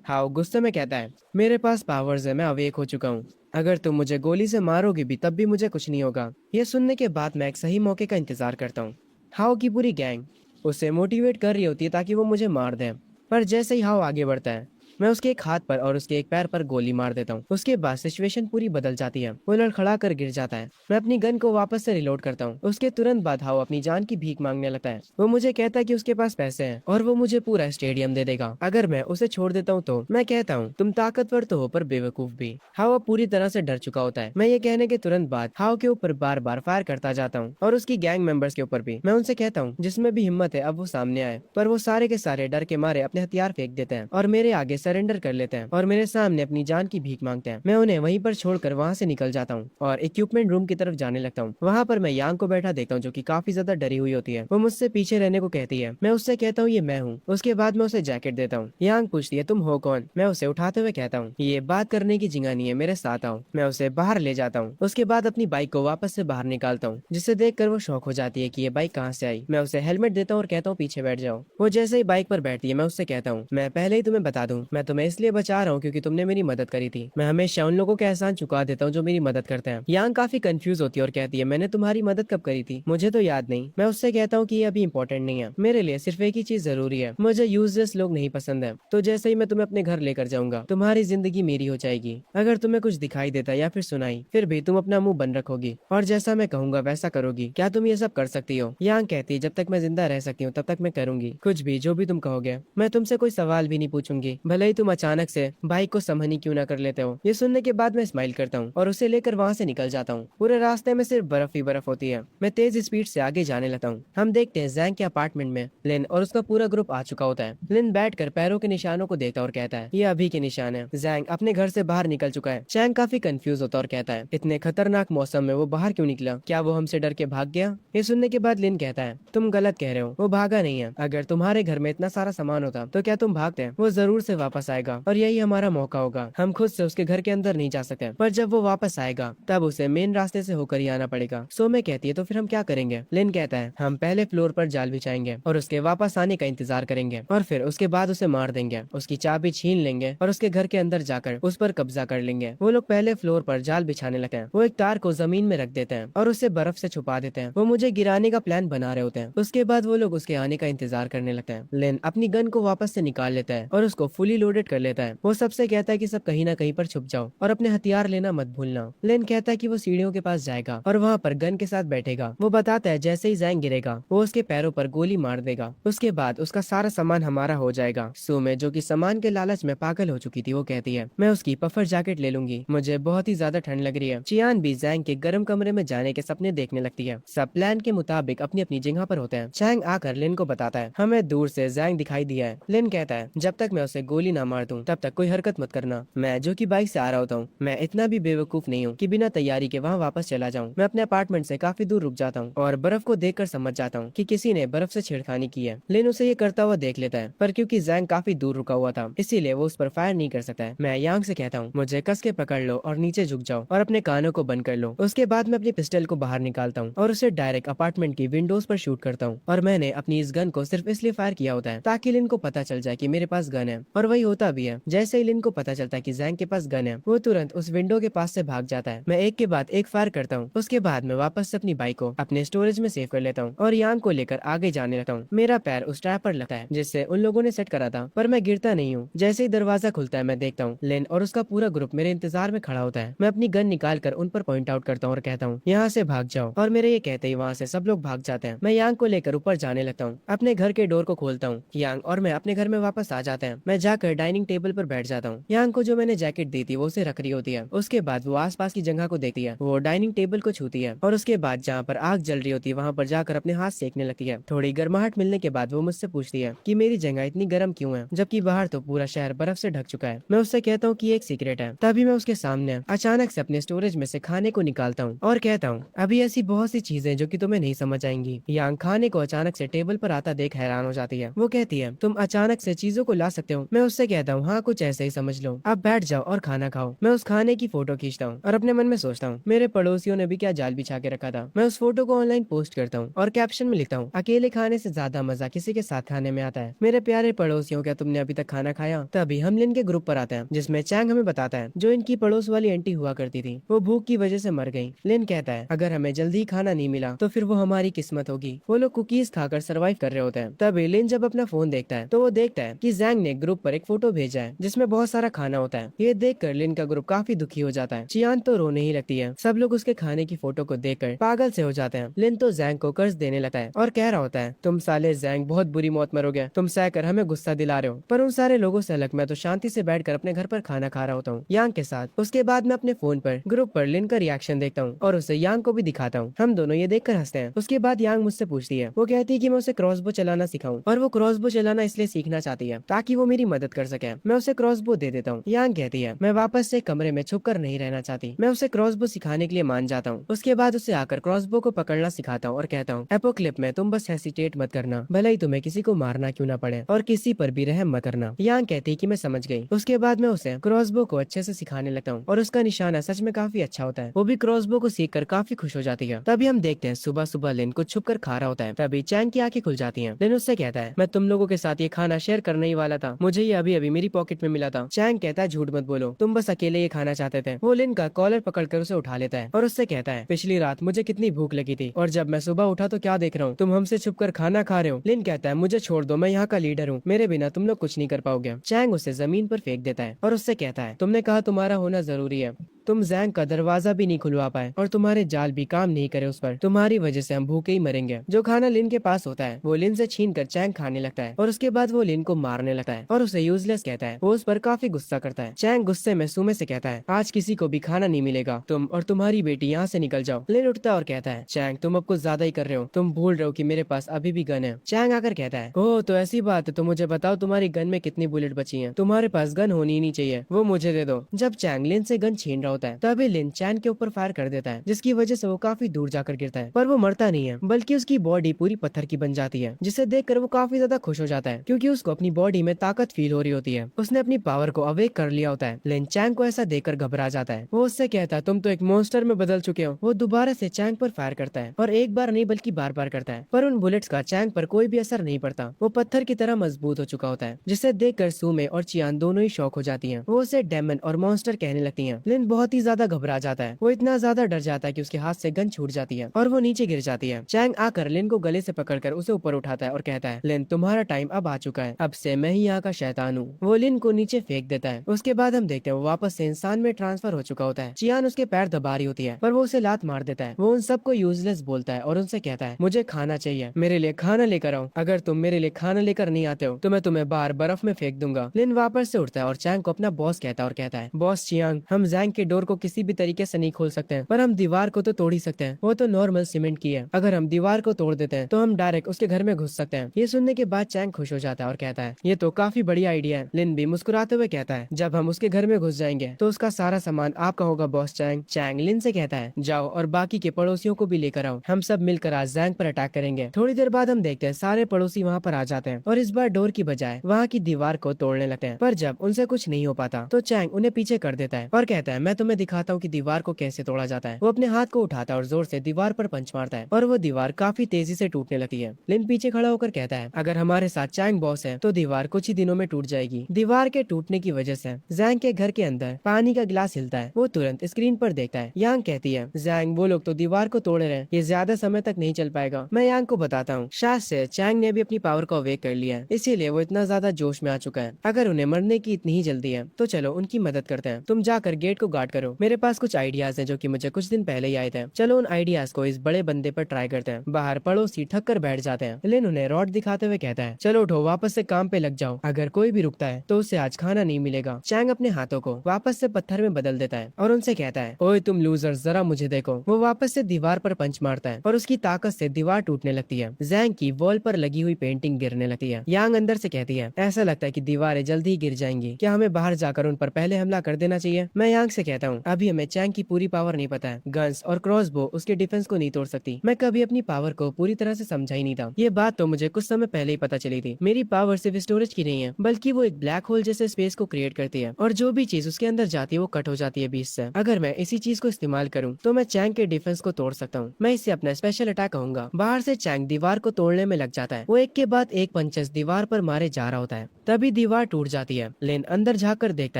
हाउ गुस्से में कहता है, मेरे पास पावर्स है, मैं अवेक हो चुका हूँ, अगर तुम मुझे गोली से मारोगे भी तब भी मुझे कुछ नहीं होगा। ये सुनने के बाद मैं एक सही मौके का इंतजार करता हूँ। हाउ की पूरी गैंग उसे मोटिवेट कर रही होती है ताकि वो मुझे मार दे, पर जैसे ही हाउ आगे बढ़ता है, मैं उसके एक हाथ पर और उसके एक पैर पर गोली मार देता हूँ। उसके बाद सिचुएशन पूरी बदल जाती है। वो लड़खड़ा कर गिर जाता है। मैं अपनी गन को वापस से रिलोड करता हूँ। उसके तुरंत बाद हाउ अपनी जान की भीख मांगने लगता है। वो मुझे कहता है कि उसके पास पैसे हैं और वो मुझे पूरा स्टेडियम दे देगा अगर मैं उसे छोड़ देता हूँ तो। मैं कहता हूँ, तुम ताकतवर तो हो पर बेवकूफ भी। हाउ अब पूरी तरह से डर चुका होता है। मैं ये कहने के तुरंत बाद हाउ के ऊपर बार बार फायर करता जाता हूँ और उसकी गैंग मेंबर्स के ऊपर भी। मैं उनसे कहता हूँ, जिसमें भी हिम्मत है अब वो सामने आए, पर वो सारे के सारे डर के मारे अपने हथियार फेंक देते हैं और मेरे आगे सरेंडर कर लेते हैं और मेरे सामने अपनी जान की भीख मांगते हैं। मैं उन्हें वहीं पर छोड़कर वहाँ से निकल जाता हूँ और इक्विपमेंट रूम की तरफ जाने लगता हूँ। वहाँ पर मैं यांग को बैठा देखता हूँ जो कि काफी ज्यादा डरी हुई होती है। वो मुझसे पीछे रहने को कहती है। मैं उससे कहता हूँ, ये मैं हूँ। उसके बाद मैं उसे जैकेट देता हूँ। यांग पूछती है, तुम हो कौन। मैं उसे उठाते हुए कहता हूँ, ये बात करने की जगह नहीं है, मेरे साथ आओ। मैं उसे बाहर ले जाता हूँ। उसके बाद अपनी बाइक को वापस से बाहर निकालता हूँ, जिसे देखकर वो शौक हो जाती है कि ये बाइक कहाँ से आई। मैं उसे हेलमेट देता हूँ और कहता हूँ, पीछे बैठ जाओ। वो जैसे ही बाइक पर बैठती है, मैं उससे कहता हूँ, मैं पहले ही तुम्हें बता दूं, मैं तुम्हें इसलिए बचा रहा हूँ क्योंकि तुमने मेरी मदद करी थी। मैं हमेशा उन लोगों के एहसान चुका देता हूँ जो मेरी मदद करते हैं। यांग काफी कंफ्यूज होती है और कहती है, मैंने तुम्हारी मदद कब करी थी, मुझे तो याद नहीं। मैं उससे कहता हूँ कि ये अभी इंपॉर्टेंट नहीं है, मेरे लिए सिर्फ एक ही चीज जरूरी है, मुझे यूजलेस लोग नहीं पसंद है। तो जैसे ही मैं तुम्हें अपने घर लेकर जाऊंगा, तुम्हारी जिंदगी मेरी हो जाएगी। अगर तुम्हें कुछ दिखाई देता या फिर सुनाई, फिर भी तुम अपना मुंह बंद रखोगी और जैसा मैं कहूंगा वैसा करोगी। क्या तुम ये सब कर सकती हो। यांग कहती है, जब तक मैं जिंदा रह सकती हूँ तब तक मैं करूंगी, कुछ भी जो भी तुम कहोगे। मैं तुमसे कोई सवाल भी नहीं पूछूंगी, भले ही तुम अचानक से बाइक को समझनी क्यों ना कर लेते हो। ये सुनने के बाद मैं स्माइल करता हूँ और उसे लेकर वहाँ से निकल जाता हूँ। पूरे रास्ते में सिर्फ बर्फ ही बर्फ होती है। मैं तेज स्पीड से आगे जाने लगता हूँ। हम देखते हैं जैंग के अपार्टमेंट में लिन और उसका पूरा ग्रुप आ चुका होता है। लिन बैठकर पैरों के निशानों को देखता और कहता है, ये अभी के निशान है। जैंग अपने घर से बाहर निकल चुका है। चैंग काफी कंफ्यूज होता और कहता है, इतने खतरनाक मौसम में वो बाहर क्यों निकला, क्या वो हमसे डर के भाग गया। ये सुनने के बाद लिन कहता है, तुम गलत कह रहे हो, वो भागा नहीं है। अगर तुम्हारे घर में इतना सारा सामान होता तो क्या तुम भागते। वो जरूर से वापस आएगा और यही हमारा मौका होगा। हम खुद से उसके घर के अंदर नहीं जा सकते, पर जब वो वापस आएगा तब उसे मेन रास्ते से होकर ही आना पड़ेगा। सो मैं कहती है, तो फिर हम क्या करेंगे। लिन कहता है, हम पहले फ्लोर पर जाल बिछाएंगे और उसके वापस आने का इंतजार करेंगे और फिर उसके बाद उसे मार देंगे, उसकी चाबी छीन लेंगे और उसके घर के अंदर जाकर उस पर कब्जा कर लेंगे। वो लोग पहले फ्लोर पर जाल बिछाने लगते हैं। वो एक तार को जमीन में रख देते हैं और उसे बर्फ से छुपा देते हैं। वो मुझे गिराने का प्लान बना रहे होते हैं। उसके बाद वो लोग उसके आने का इंतजार करने लगते हैं। लिन अपनी गन को वापस से निकाल लेता है और उसको फुली लोडेड कर लेता है। वो सबसे कहता है कि सब कहीं ना कहीं पर छुप जाओ और अपने हथियार लेना मत भूलना। लिन कहता है कि वो सीढ़ियों के पास जाएगा और वहाँ पर गन के साथ बैठेगा। वो बताता है, जैसे ही जैंग गिरेगा वो उसके पैरों पर गोली मार देगा। उसके बाद उसका सारा सामान हमारा हो जाएगा। सुमे, जो कि सामान के लालच में पागल हो चुकी थी, वो कहती है, मैं उसकी पफर जैकेट ले लूंगी, मुझे बहुत ही ज्यादा ठंड लग रही है। चियान भी जैंग के गर्म कमरे में जाने के सपने देखने लगती है। सब प्लान के मुताबिक अपनी अपनी जगह पर होते हैं। चैंग आकर लिन को बताता है, हमें दूर से जैंग दिखाई दिया है। लिन कहता है, जब तक मैं उसे गोली गोली ना मार दूं, तब तक कोई हरकत मत करना। मैं जो कि बाइक से आ रहा होता हूँ। मैं इतना भी बेवकूफ नहीं हूँ कि बिना तैयारी के वहाँ वापस चला जाऊँ। मैं अपने अपार्टमेंट से काफी दूर रुक जाता हूँ और बर्फ को देखकर समझ जाता हूँ कि किसी ने बर्फ से छेड़खानी की है। लिन उसे ये करता हुआ देख लेता है, पर क्योंकि जैंग काफी दूर रुका हुआ था इसीलिए वो उस पर फायर नहीं कर सकता है। मैं यांग से कहता हूँ, मुझे कस के पकड़ लो और नीचे झुक जाओ और अपने कानों को बंद कर लो। उसके बाद मैं अपनी पिस्टल को बाहर निकालता हूँ और उसे डायरेक्ट अपार्टमेंट की विंडोज पर शूट करता हूँ। और मैंने अपनी इस गन को सिर्फ इसलिए फायर किया होता है ताकि लिन को पता चल जाए कि मेरे पास गन है, और वही होता भी है। जैसे ही लिन को पता चलता है कि जैंग के पास गन है, वो तुरंत उस विंडो के पास से भाग जाता है। मैं एक के बाद एक फायर करता हूँ। उसके बाद मैं वापस से अपनी बाइक को अपने स्टोरेज में सेव कर लेता हूँ और यांग को लेकर आगे जाने लगता हूँ। मेरा पैर उस ट्रैप पर लगता है जिससे उन लोगों ने सेट करा था, पर मैं गिरता नहीं हूँ। जैसे ही दरवाजा खुलता है मैं देखता हूँ लिन और उसका पूरा ग्रुप मेरे इंतजार में खड़ा होता है। मैं अपनी गन निकाल कर उन पर पॉइंट आउट करता हूँ और कहता हूँ, यहाँ से भाग जाओ। और मेरे ये कहते ही वहाँ से सब लोग भाग जाते हैं। मैं यांग को लेकर ऊपर जाने लगता हूँ। अपने घर के डोर को खोलता हूँ। यांग और मैं अपने घर में वापस आ जाते हैं। मैं जाकर डाइनिंग टेबल पर बैठ जाता हूँ। यांग को जो मैंने जैकेट दी थी वो उसे रख रही होती है। उसके बाद वो आसपास की जगह को देखती है, वो डाइनिंग टेबल को छूती है और उसके बाद जहाँ पर आग जल रही होती है वहाँ पर जाकर अपने हाथ सेकने लगती है। थोड़ी गर्माहट मिलने के बाद वो मुझसे पूछती है कि मेरी जगह इतनी गर्म क्यों है, जबकि बाहर तो पूरा शहर बर्फ से ढक चुका है। मैं उससे कहता हूँ कि एक सीक्रेट है। तभी मैं उसके सामने अचानक से अपने स्टोरेज में से खाने को निकालता हूँ और कहता हूँ, अभी ऐसी बहुत सी चीजें जो कि तुम्हें नहीं समझ आएंगी। यांग खाने को अचानक से टेबल पर आता देख हैरान हो जाती है। वो कहती है, तुम अचानक से चीजों को ला सकते हो। मैं उससे कहता हूँ, हाँ कुछ ऐसे ही समझ लो। अब बैठ जाओ और खाना खाओ। मैं उस खाने की फोटो खींचता हूँ और अपने मन में सोचता हूँ, मेरे पड़ोसियों ने भी क्या जाल बिछा के रखा था। मैं उस फोटो को ऑनलाइन पोस्ट करता हूँ और कैप्शन में लिखता हूँ, अकेले खाने से ज्यादा मजा किसी के साथ खाने में आता है। मेरे प्यारे पड़ोसियों, क्या तुमने अभी तक खाना खाया? तभी हम लिन के ग्रुप पर आते हैं जिसमें चैंग हमें बताता है जो इनकी पड़ोस वाली आंटी हुआ करती थी वो भूख की वजह से मर गई। लिन कहता है, अगर हमें जल्दी खाना नहीं मिला तो फिर वो हमारी किस्मत होगी। वो लोग कुकीज खाकर सरवाइव कर रहे होते हैं। तभी लिन जब अपना फोन देखता है तो वो देखता है कि जैंग ने ग्रुप पर एक फोटो भेजा है जिसमें बहुत सारा खाना होता है। ये देखकर लिन का ग्रुप काफी दुखी हो जाता है। चियान तो रोने ही लगती है। सब लोग उसके खाने की फोटो को देखकर पागल से हो जाते हैं। लिन तो जैंग को कर्ज देने लगता है और कह रहा होता है, तुम साले जैंग बहुत बुरी मौत मरोगे, तुम सहकर हमें गुस्सा दिला रहे हो। पर उन सारे लोगों से अलग मैं तो शांति से बैठकर अपने घर पर खाना खा रहा होता हूँ यांग के साथ। उसके बाद मैं अपने फोन पर ग्रुप पर लिन का रिएक्शन देखता हूँ और उसे यांग को भी दिखाता हूँ। हम दोनों ये देखकर हंसते हैं। उसके बाद यांग मुझसे पूछती है, वो कहती है कि मैं उसे क्रॉसबो चलाना सिखाऊं, और वो क्रॉसबो चलाना इसलिए सीखना चाहती है ताकि वो मेरी मदद कर सके। मैं उसे क्रॉसबो दे देता हूँ। यांग कहती है, मैं वापस से कमरे में छुप कर नहीं रहना चाहती। मैं उसे क्रॉसबो सिखाने के लिए मान जाता हूँ। उसके बाद उसे आकर क्रॉसबो को पकड़ना सिखाता हूँ और कहता हूँ, एपोक्लिप में तुम बस हेसिटेट मत करना, भले ही तुम्हें किसी को मारना क्यों ना पड़े, और किसी पर भी रहम मत करना। यांग कहती है कि मैं समझ गई। उसके बाद मैं उसे क्रॉसबो को अच्छे से सिखाने लगता हूँ और उसका निशाना सच में काफी अच्छा होता है। वो भी क्रॉसबो को सीख कर काफी खुश हो जाती है। तभी हम देखते हैं सुबह सुबह लिन कुछ छुप कर खा रहा होता है। तभी चैंग की आंखें खुल जाती हैं। लिन उससे कहता है, मैं तुम लोगों के साथ ये खाना शेयर करने ही वाला था, मुझे ये अभी अभी मेरी पॉकेट में मिला था। चैंग कहता है, झूठ मत बोलो, तुम बस अकेले ये खाना चाहते थे। वो लिन का कॉलर पकड़कर उसे उठा लेता है और उससे कहता है, पिछली रात मुझे कितनी भूख लगी थी और जब मैं सुबह उठा तो क्या देख रहा हूँ, तुम हमसे छुप कर खाना खा रहे हो। लिन कहता है, मुझे छोड़ दो, मैं यहाँ का लीडर हूँ, मेरे बिना तुम लोग कुछ नहीं कर पाओगे। चैंग उसे जमीन पर फेंक देता है और उससे कहता है, तुमने कहा तुम्हारा होना जरूरी है, तुम जैंग का दरवाजा भी नहीं खुलवा पाए और तुम्हारे जाल भी काम नहीं करे उस पर, तुम्हारी वजह से हम भूखे ही मरेंगे। जो खाना लिन के पास होता है वो लिन से छीन कर चैंग खाने लगता है और उसके बाद वो लिन को मारने लगता है और उसे यूजलेस कहता है। वो उस पर काफी गुस्सा करता है। चैंग गुस्से में सुमे से कहता है, आज किसी को भी खाना नहीं मिलेगा, तुम और तुम्हारी बेटी यहाँ से निकल जाओ। लिन उठता है और कहता है, चैंग तुम अब कुछ ज्यादा ही कर रहे हो, तुम भूल रहे हो कि मेरे पास अभी भी गन है। चैंग आकर कहता है, ओह तो ऐसी बात है, तो मुझे बताओ तुम्हारी गन में कितनी बुलेट बची है, तुम्हारे पास गन होनी ही नहीं चाहिए, वो मुझे दे दो। जब चैंग लिन से गन छीन रहा होता है तभी लिन चैन के ऊपर फायर कर देता है जिसकी वजह से वो काफी दूर जाकर गिरता है, पर वो मरता नहीं है बल्कि उसकी बॉडी पूरी पत्थर की बन जाती है, जिसे देखकर वो काफी ज्यादा खुश हो जाता है क्योंकि उसको अपनी बॉडी में ताकत फील हो रही होती है। उसने अपनी पावर को अवेक कर लिया होता है। लिन चैंग को ऐसा देखकर घबरा जाता है। वो उससे कहता है, तुम तो एक मॉन्स्टर में बदल चुके हो। वो दोबारा से चैंग पर फायर करता है और एक बार नहीं बल्कि बार बार करता है, पर उन बुलेट्स का चैंग पर कोई भी असर नहीं पड़ता। वो पत्थर की तरह मजबूत हो चुका होता है, जिसे देखकर सुमे और चियान दोनों ही शॉक हो जाती है। वो उसे डेमन और मॉन्स्टर कहने लगती है। लिन बहुत ही ज्यादा घबरा जाता है। वो इतना ज्यादा डर जाता है कि उसके हाथ से गन छूट जाती है और वो नीचे गिर जाती है। चैंग आकर लिन को गले से पकड़कर उसे ऊपर उठाता है और कहता है, लिन तुम्हारा टाइम अब आ चुका है, अब से मैं ही यहाँ का शैतान हूँ। वो लिन को नीचे फेंक देता है। उसके बाद हम देखते हैं वो वापस से इंसान में ट्रांसफर हो चुका होता है। चियान उसके पैर दबा रही होती है पर वो उसे लात मार देता है। वो उन सबको यूजलेस बोलता है और उनसे कहता है, मुझे खाना चाहिए, मेरे लिए खाना लेकर आओ, अगर तुम मेरे लिए खाना लेकर नहीं आते हो तो मैं तुम्हें बाहर बर्फ में फेंक दूंगा। लिन वापस से उठता है और चैंग को अपना बॉस कहता है और कहता है, बॉस चियांग, हम जैंग के डोर को किसी भी तरीके से नहीं खोल सकते हैं, पर हम दीवार को तो तोड़ ही सकते हैं। वो तो नॉर्मल सीमेंट की है, अगर हम दीवार को तोड़ देते हैं तो हम डायरेक्ट उसके घर में घुस सकते हैं। ये सुनने के बाद चैंग खुश हो जाता है और कहता है ये तो काफी बढ़िया आइडिया है। लिन भी मुस्कुराते हुए कहता है जब हम उसके घर में घुस जाएंगे तो उसका सारा सामान आपका होगा बॉस चैंग। चैंग लिन से कहता है जाओ और बाकी के पड़ोसियों को भी लेकर आओ, हम सब मिलकर आज जैंग पर अटैक करेंगे। थोड़ी देर बाद हम देखते हैं सारे पड़ोसी वहाँ पर आ जाते हैं और इस बार डोर की बजाय वहाँ की दीवार को तोड़ने लगते हैं। पर जब उनसे कुछ नहीं हो पाता तो चैंग उन्हें पीछे कर देता है और कहता है मैं तुम्हें दिखाता हूँ कि दीवार को कैसे तोड़ा जाता है। वो अपने हाथ को उठाता है और जोर से दीवार पर पंच मारता है और वो दीवार काफी तेजी से टूटने लगती है। लिन पीछे खड़ा होकर कहता है अगर हमारे साथ चैंग बॉस है तो दीवार कुछ ही दिनों में टूट जाएगी। दीवार के टूटने की वजह से जैंग के घर के अंदर पानी का गिलास हिलता है। वो तुरंत स्क्रीन पर देखता है। यांग कहती है जैंग वो लोग तो दीवार को तोड़ रहे हैं, ये ज्यादा समय तक नहीं चल पाएगा। मैं यांग को बताता हूँ शायद से चैंग ने भी अपनी पावर को अवेक कर लिया है, इसीलिए वो इतना ज्यादा जोश में आ चुका है। अगर उन्हें मरने की इतनी ही जल्दी है तो चलो उनकी मदद करते हैं। तुम जाकर गेट को गार्ड करो, मेरे पास कुछ आइडियाज हैं जो कि मुझे कुछ दिन पहले ही आए थे। चलो उन आइडियाज को इस बड़े बंदे पर ट्राई करते हैं। बाहर पड़ोसी थक कर बैठ जाते हैं। लिन उन्हें रॉड दिखाते हुए कहता है चलो उठो वापस से काम पे लग जाओ, अगर कोई भी रुकता है तो उसे आज खाना नहीं मिलेगा। चैंग अपने हाथों को वापस से पत्थर में बदल देता है और उनसे कहता है ओए तुम लूजर जरा मुझे देखो। वो वापस से दीवार पर पंच मारता है और उसकी ताकत से दीवार टूटने लगती है। जैंग की वॉल पर लगी हुई पेंटिंग गिरने लगती है। यांग अंदर से कहती है ऐसा लगता है कि दीवारें जल्दी ही गिर जाएंगी, क्या हमें बाहर जाकर उन पर पहले हमला कर देना चाहिए। मैं यांग से कहता हूँ अभी हमें चैंग की पूरी पावर नहीं पता है, गन्स और क्रॉसबो उसके डिफेंस को नहीं तोड़ सकती। मैं कभी अपनी पावर को पूरी तरह से समझा ही नहीं था, ये बात तो मुझे कुछ समय पहले ही पता चली थी। मेरी पावर सिर्फ स्टोरेज की नहीं है बल्कि वो एक ब्लैक होल जैसे स्पेस को क्रिएट करती है और जो भी चीज उसके अंदर जाती है वो कट हो जाती है बीच से। अगर मैं इसी चीज को इस्तेमाल करूँ तो मैं चैंग के डिफेंस को तोड़ सकता हूँ। मैं इसे अपना स्पेशल अटैक कहूंगा। बाहर से चैंग दीवार को तोड़ने में लग जाता है। वो एक के बाद एक पंचेस दीवार पर मारे जा रहा होता है, तभी दीवार टूट जाती है। लिन अंदर झाँक कर देखता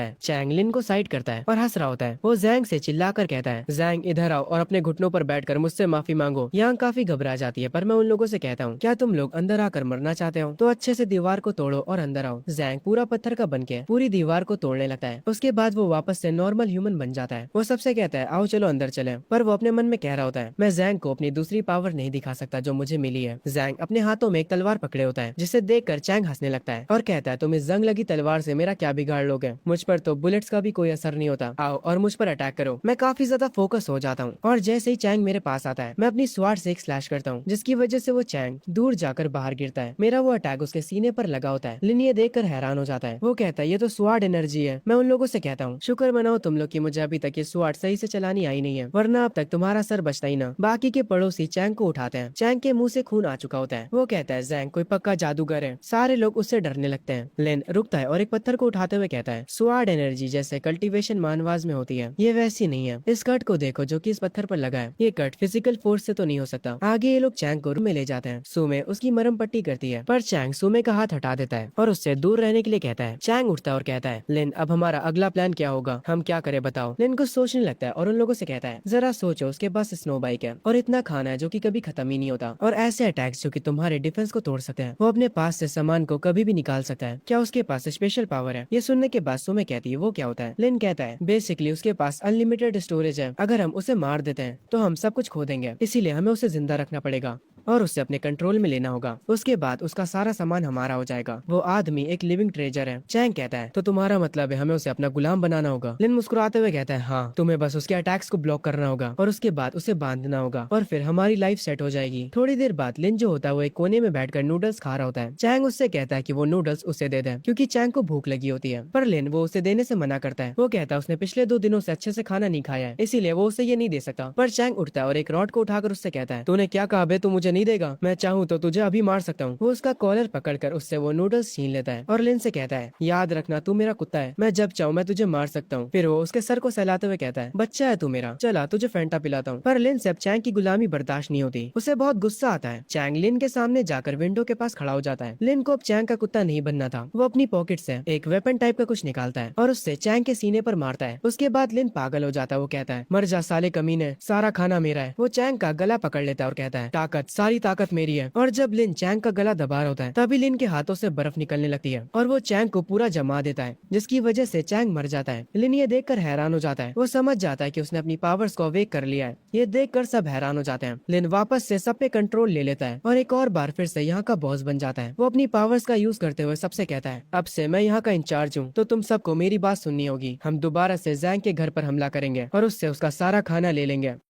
है। चैंग लिन को साइड करता है और हंस रहा होता है। वो जैंग से चिल्लाकर कहता है जैंग इधर आओ और अपने घुटनों पर बैठकर मुझसे माफी मांगो। यांग काफी घबरा जाती है पर मैं उन लोगों से कहता हूँ क्या तुम लोग अंदर आकर मरना चाहते हो तो अच्छे से दीवार को तोड़ो और अंदर आओ। जैंग पूरा पत्थर का बन के पूरी दीवार को तोड़ने लगता है। उसके बाद वो वापस से नॉर्मल ह्यूमन बन जाता है। वो सबसे कहता है आओ चलो अंदर चले, पर वो अपने मन में कह रहा होता है मैं जैंग को अपनी दूसरी पावर नहीं दिखा सकता जो मुझे मिली है। जैंग अपने हाथों में एक तलवार पकड़े होता है जिसे देखकर चैंग हंसने लगता है और कहता है तुम इस जंग लगी तलवार से मेरा क्या बिगाड़ लोगे, मुझ पर तो बुलेट्स का भी कोई असर नहीं होता, आओ और मुझ पर अटैक करो। मैं काफी ज्यादा फोकस हो जाता हूँ और जैसे ही चैंग मेरे पास आता है मैं अपनी स्वार्ड से एक स्लैश करता हूँ जिसकी वजह से वो चैंग दूर जाकर बाहर गिरता है। मेरा वो अटैक उसके सीने पर लगा होता है। लिन ये देखकर हैरान हो जाता है। वो कहता है ये तो स्वार्ड एनर्जी है। मैं उन लोगों से कहता हूँ शुक्र मनाओ तुम लोग की मुझे अभी तक ये स्वार्ड सही से चलानी आई नहीं है, वरना अब तक तुम्हारा सर बचता ही ना। बाकी के पड़ोसी चैंग को उठाते हैं। चैंग के मुंह से खून आ चुका होता है। वो कहता है जैंग कोई पक्का जादूगर है। सारे लोग उससे डरने लगते हैं। लिन रुकता है और एक पत्थर को उठाते हुए कहता है स्वार्ड एनर्जी जैसे कल्टीवेशन मानवाज में होती है ये वैसी नहीं है। इस कट को देखो जो कि इस पत्थर पर लगा है, ये कट फिजिकल फोर्स से तो नहीं हो सकता। आगे ये लोग चैंग को रूम में ले जाते हैं। सुमे उसकी मरहम पट्टी करती है पर चैंग सुमे का हाथ हटा देता है और उससे दूर रहने के लिए कहता है। चैंग उठता है और कहता है लिन अब हमारा अगला प्लान क्या होगा, हम क्या करें बताओ। लिन कुछ सोचने लगता है और उन लोगों से कहता है जरा सोचो उसके पास स्नो बाइक है और इतना खाना है जो कि कभी खत्म ही नहीं होता और ऐसे अटैक्स जो कि तुम्हारे डिफेंस को तोड़ सकते हैं। वो अपने पास से सामान को कभी भी निकाल सकता है, क्या उसके पास स्पेशल पावर है। ये सुनने के बाद सुमे कहती है वो क्या होता है। लिन कहता है बेसिकली उसके पास अनलिमिटेड स्टोरेज है, अगर हम उसे मार देते हैं तो हम सब कुछ खो देंगे, इसीलिए हमें उसे जिंदा रखना पड़ेगा और उससे अपने कंट्रोल में लेना होगा। उसके बाद उसका सारा सामान हमारा हो जाएगा। वो आदमी एक लिविंग ट्रेजर है। चैंग कहता है तो तुम्हारा मतलब है हमें उसे अपना गुलाम बनाना होगा। लिन मुस्कुराते हुए कहता है हाँ, तुम्हें बस उसके अटैक्स को ब्लॉक करना होगा और उसके बाद उसे बांधना होगा और फिर हमारी लाइफ सेट हो जाएगी। थोड़ी देर बाद लिन जो होता है वो एक कोने में बैठकर नूडल्स खा रहा होता है। चैंग उससे कहता है कि वो नूडल्स उसे दे दे क्योंकि चैंग को भूख लगी होती है, पर लिन वो उसे देने से मना करता है। वो कहता है उसने पिछले 2 दिनों से अच्छे से खाना नहीं खाया है, इसीलिए वो उसे ये नहीं दे सकता। पर चैंग उठता है और एक रॉड को उठाकर उससे कहता है तूने क्या कहा बे, तू मुझे नहीं देगा, मैं चाहूँ तो तुझे अभी मार सकता हूँ। वो उसका कॉलर पकड़कर उससे वो नूडल्स छीन लेता है और लिन से कहता है याद रखना तू मेरा कुत्ता है, मैं जब चाहूँ मैं तुझे मार सकता हूँ। फिर वो उसके सर को सहलाते हुए कहता है बच्चा है तू मेरा, चला तुझे फैंटा पिलाता हूँ। पर लिन से अब चैंग की गुलामी बर्दाश्त नहीं होती, उसे बहुत गुस्सा आता है। चैंग लिन के सामने जाकर विंडो के पास खड़ा हो जाता है। लिन को अब चैंग का कुत्ता नहीं बनना था। वो अपनी पॉकेट से एक वेपन टाइप का कुछ निकालता है और उससे चैंग के सीने पर मारता है। उसके बाद लिन पागल हो जाता है। वो कहता है मर जा साले कमीने, सारा खाना मेरा है। वो चैंग का गला पकड़ लेता है और कहता है ताकत सारी ताकत मेरी है। और जब लिन चैंग का गला दबा रहा होता है तभी लिन के हाथों से बर्फ निकलने लगती है और वो चैंग को पूरा जमा देता है, जिसकी वजह से चैंग मर जाता है। लिन ये देखकर हैरान हो जाता है। वो समझ जाता है कि उसने अपनी पावर्स को अवेक कर लिया है। ये देखकर सब हैरान हो जाते हैं। लिन वापस से सब पे कंट्रोल ले लेता है और एक और बार फिर से यहाँ का बॉस बन जाता है। वो अपनी पावर्स का यूज करते हुए सबसे कहता है, अब से मैं यहाँ का इंचार्ज हूँ, तो तुम सबको मेरी बात सुननी होगी। हम दोबारा से जैंग के घर पर हमला करेंगे और उससे उसका सारा खाना ले लेंगे।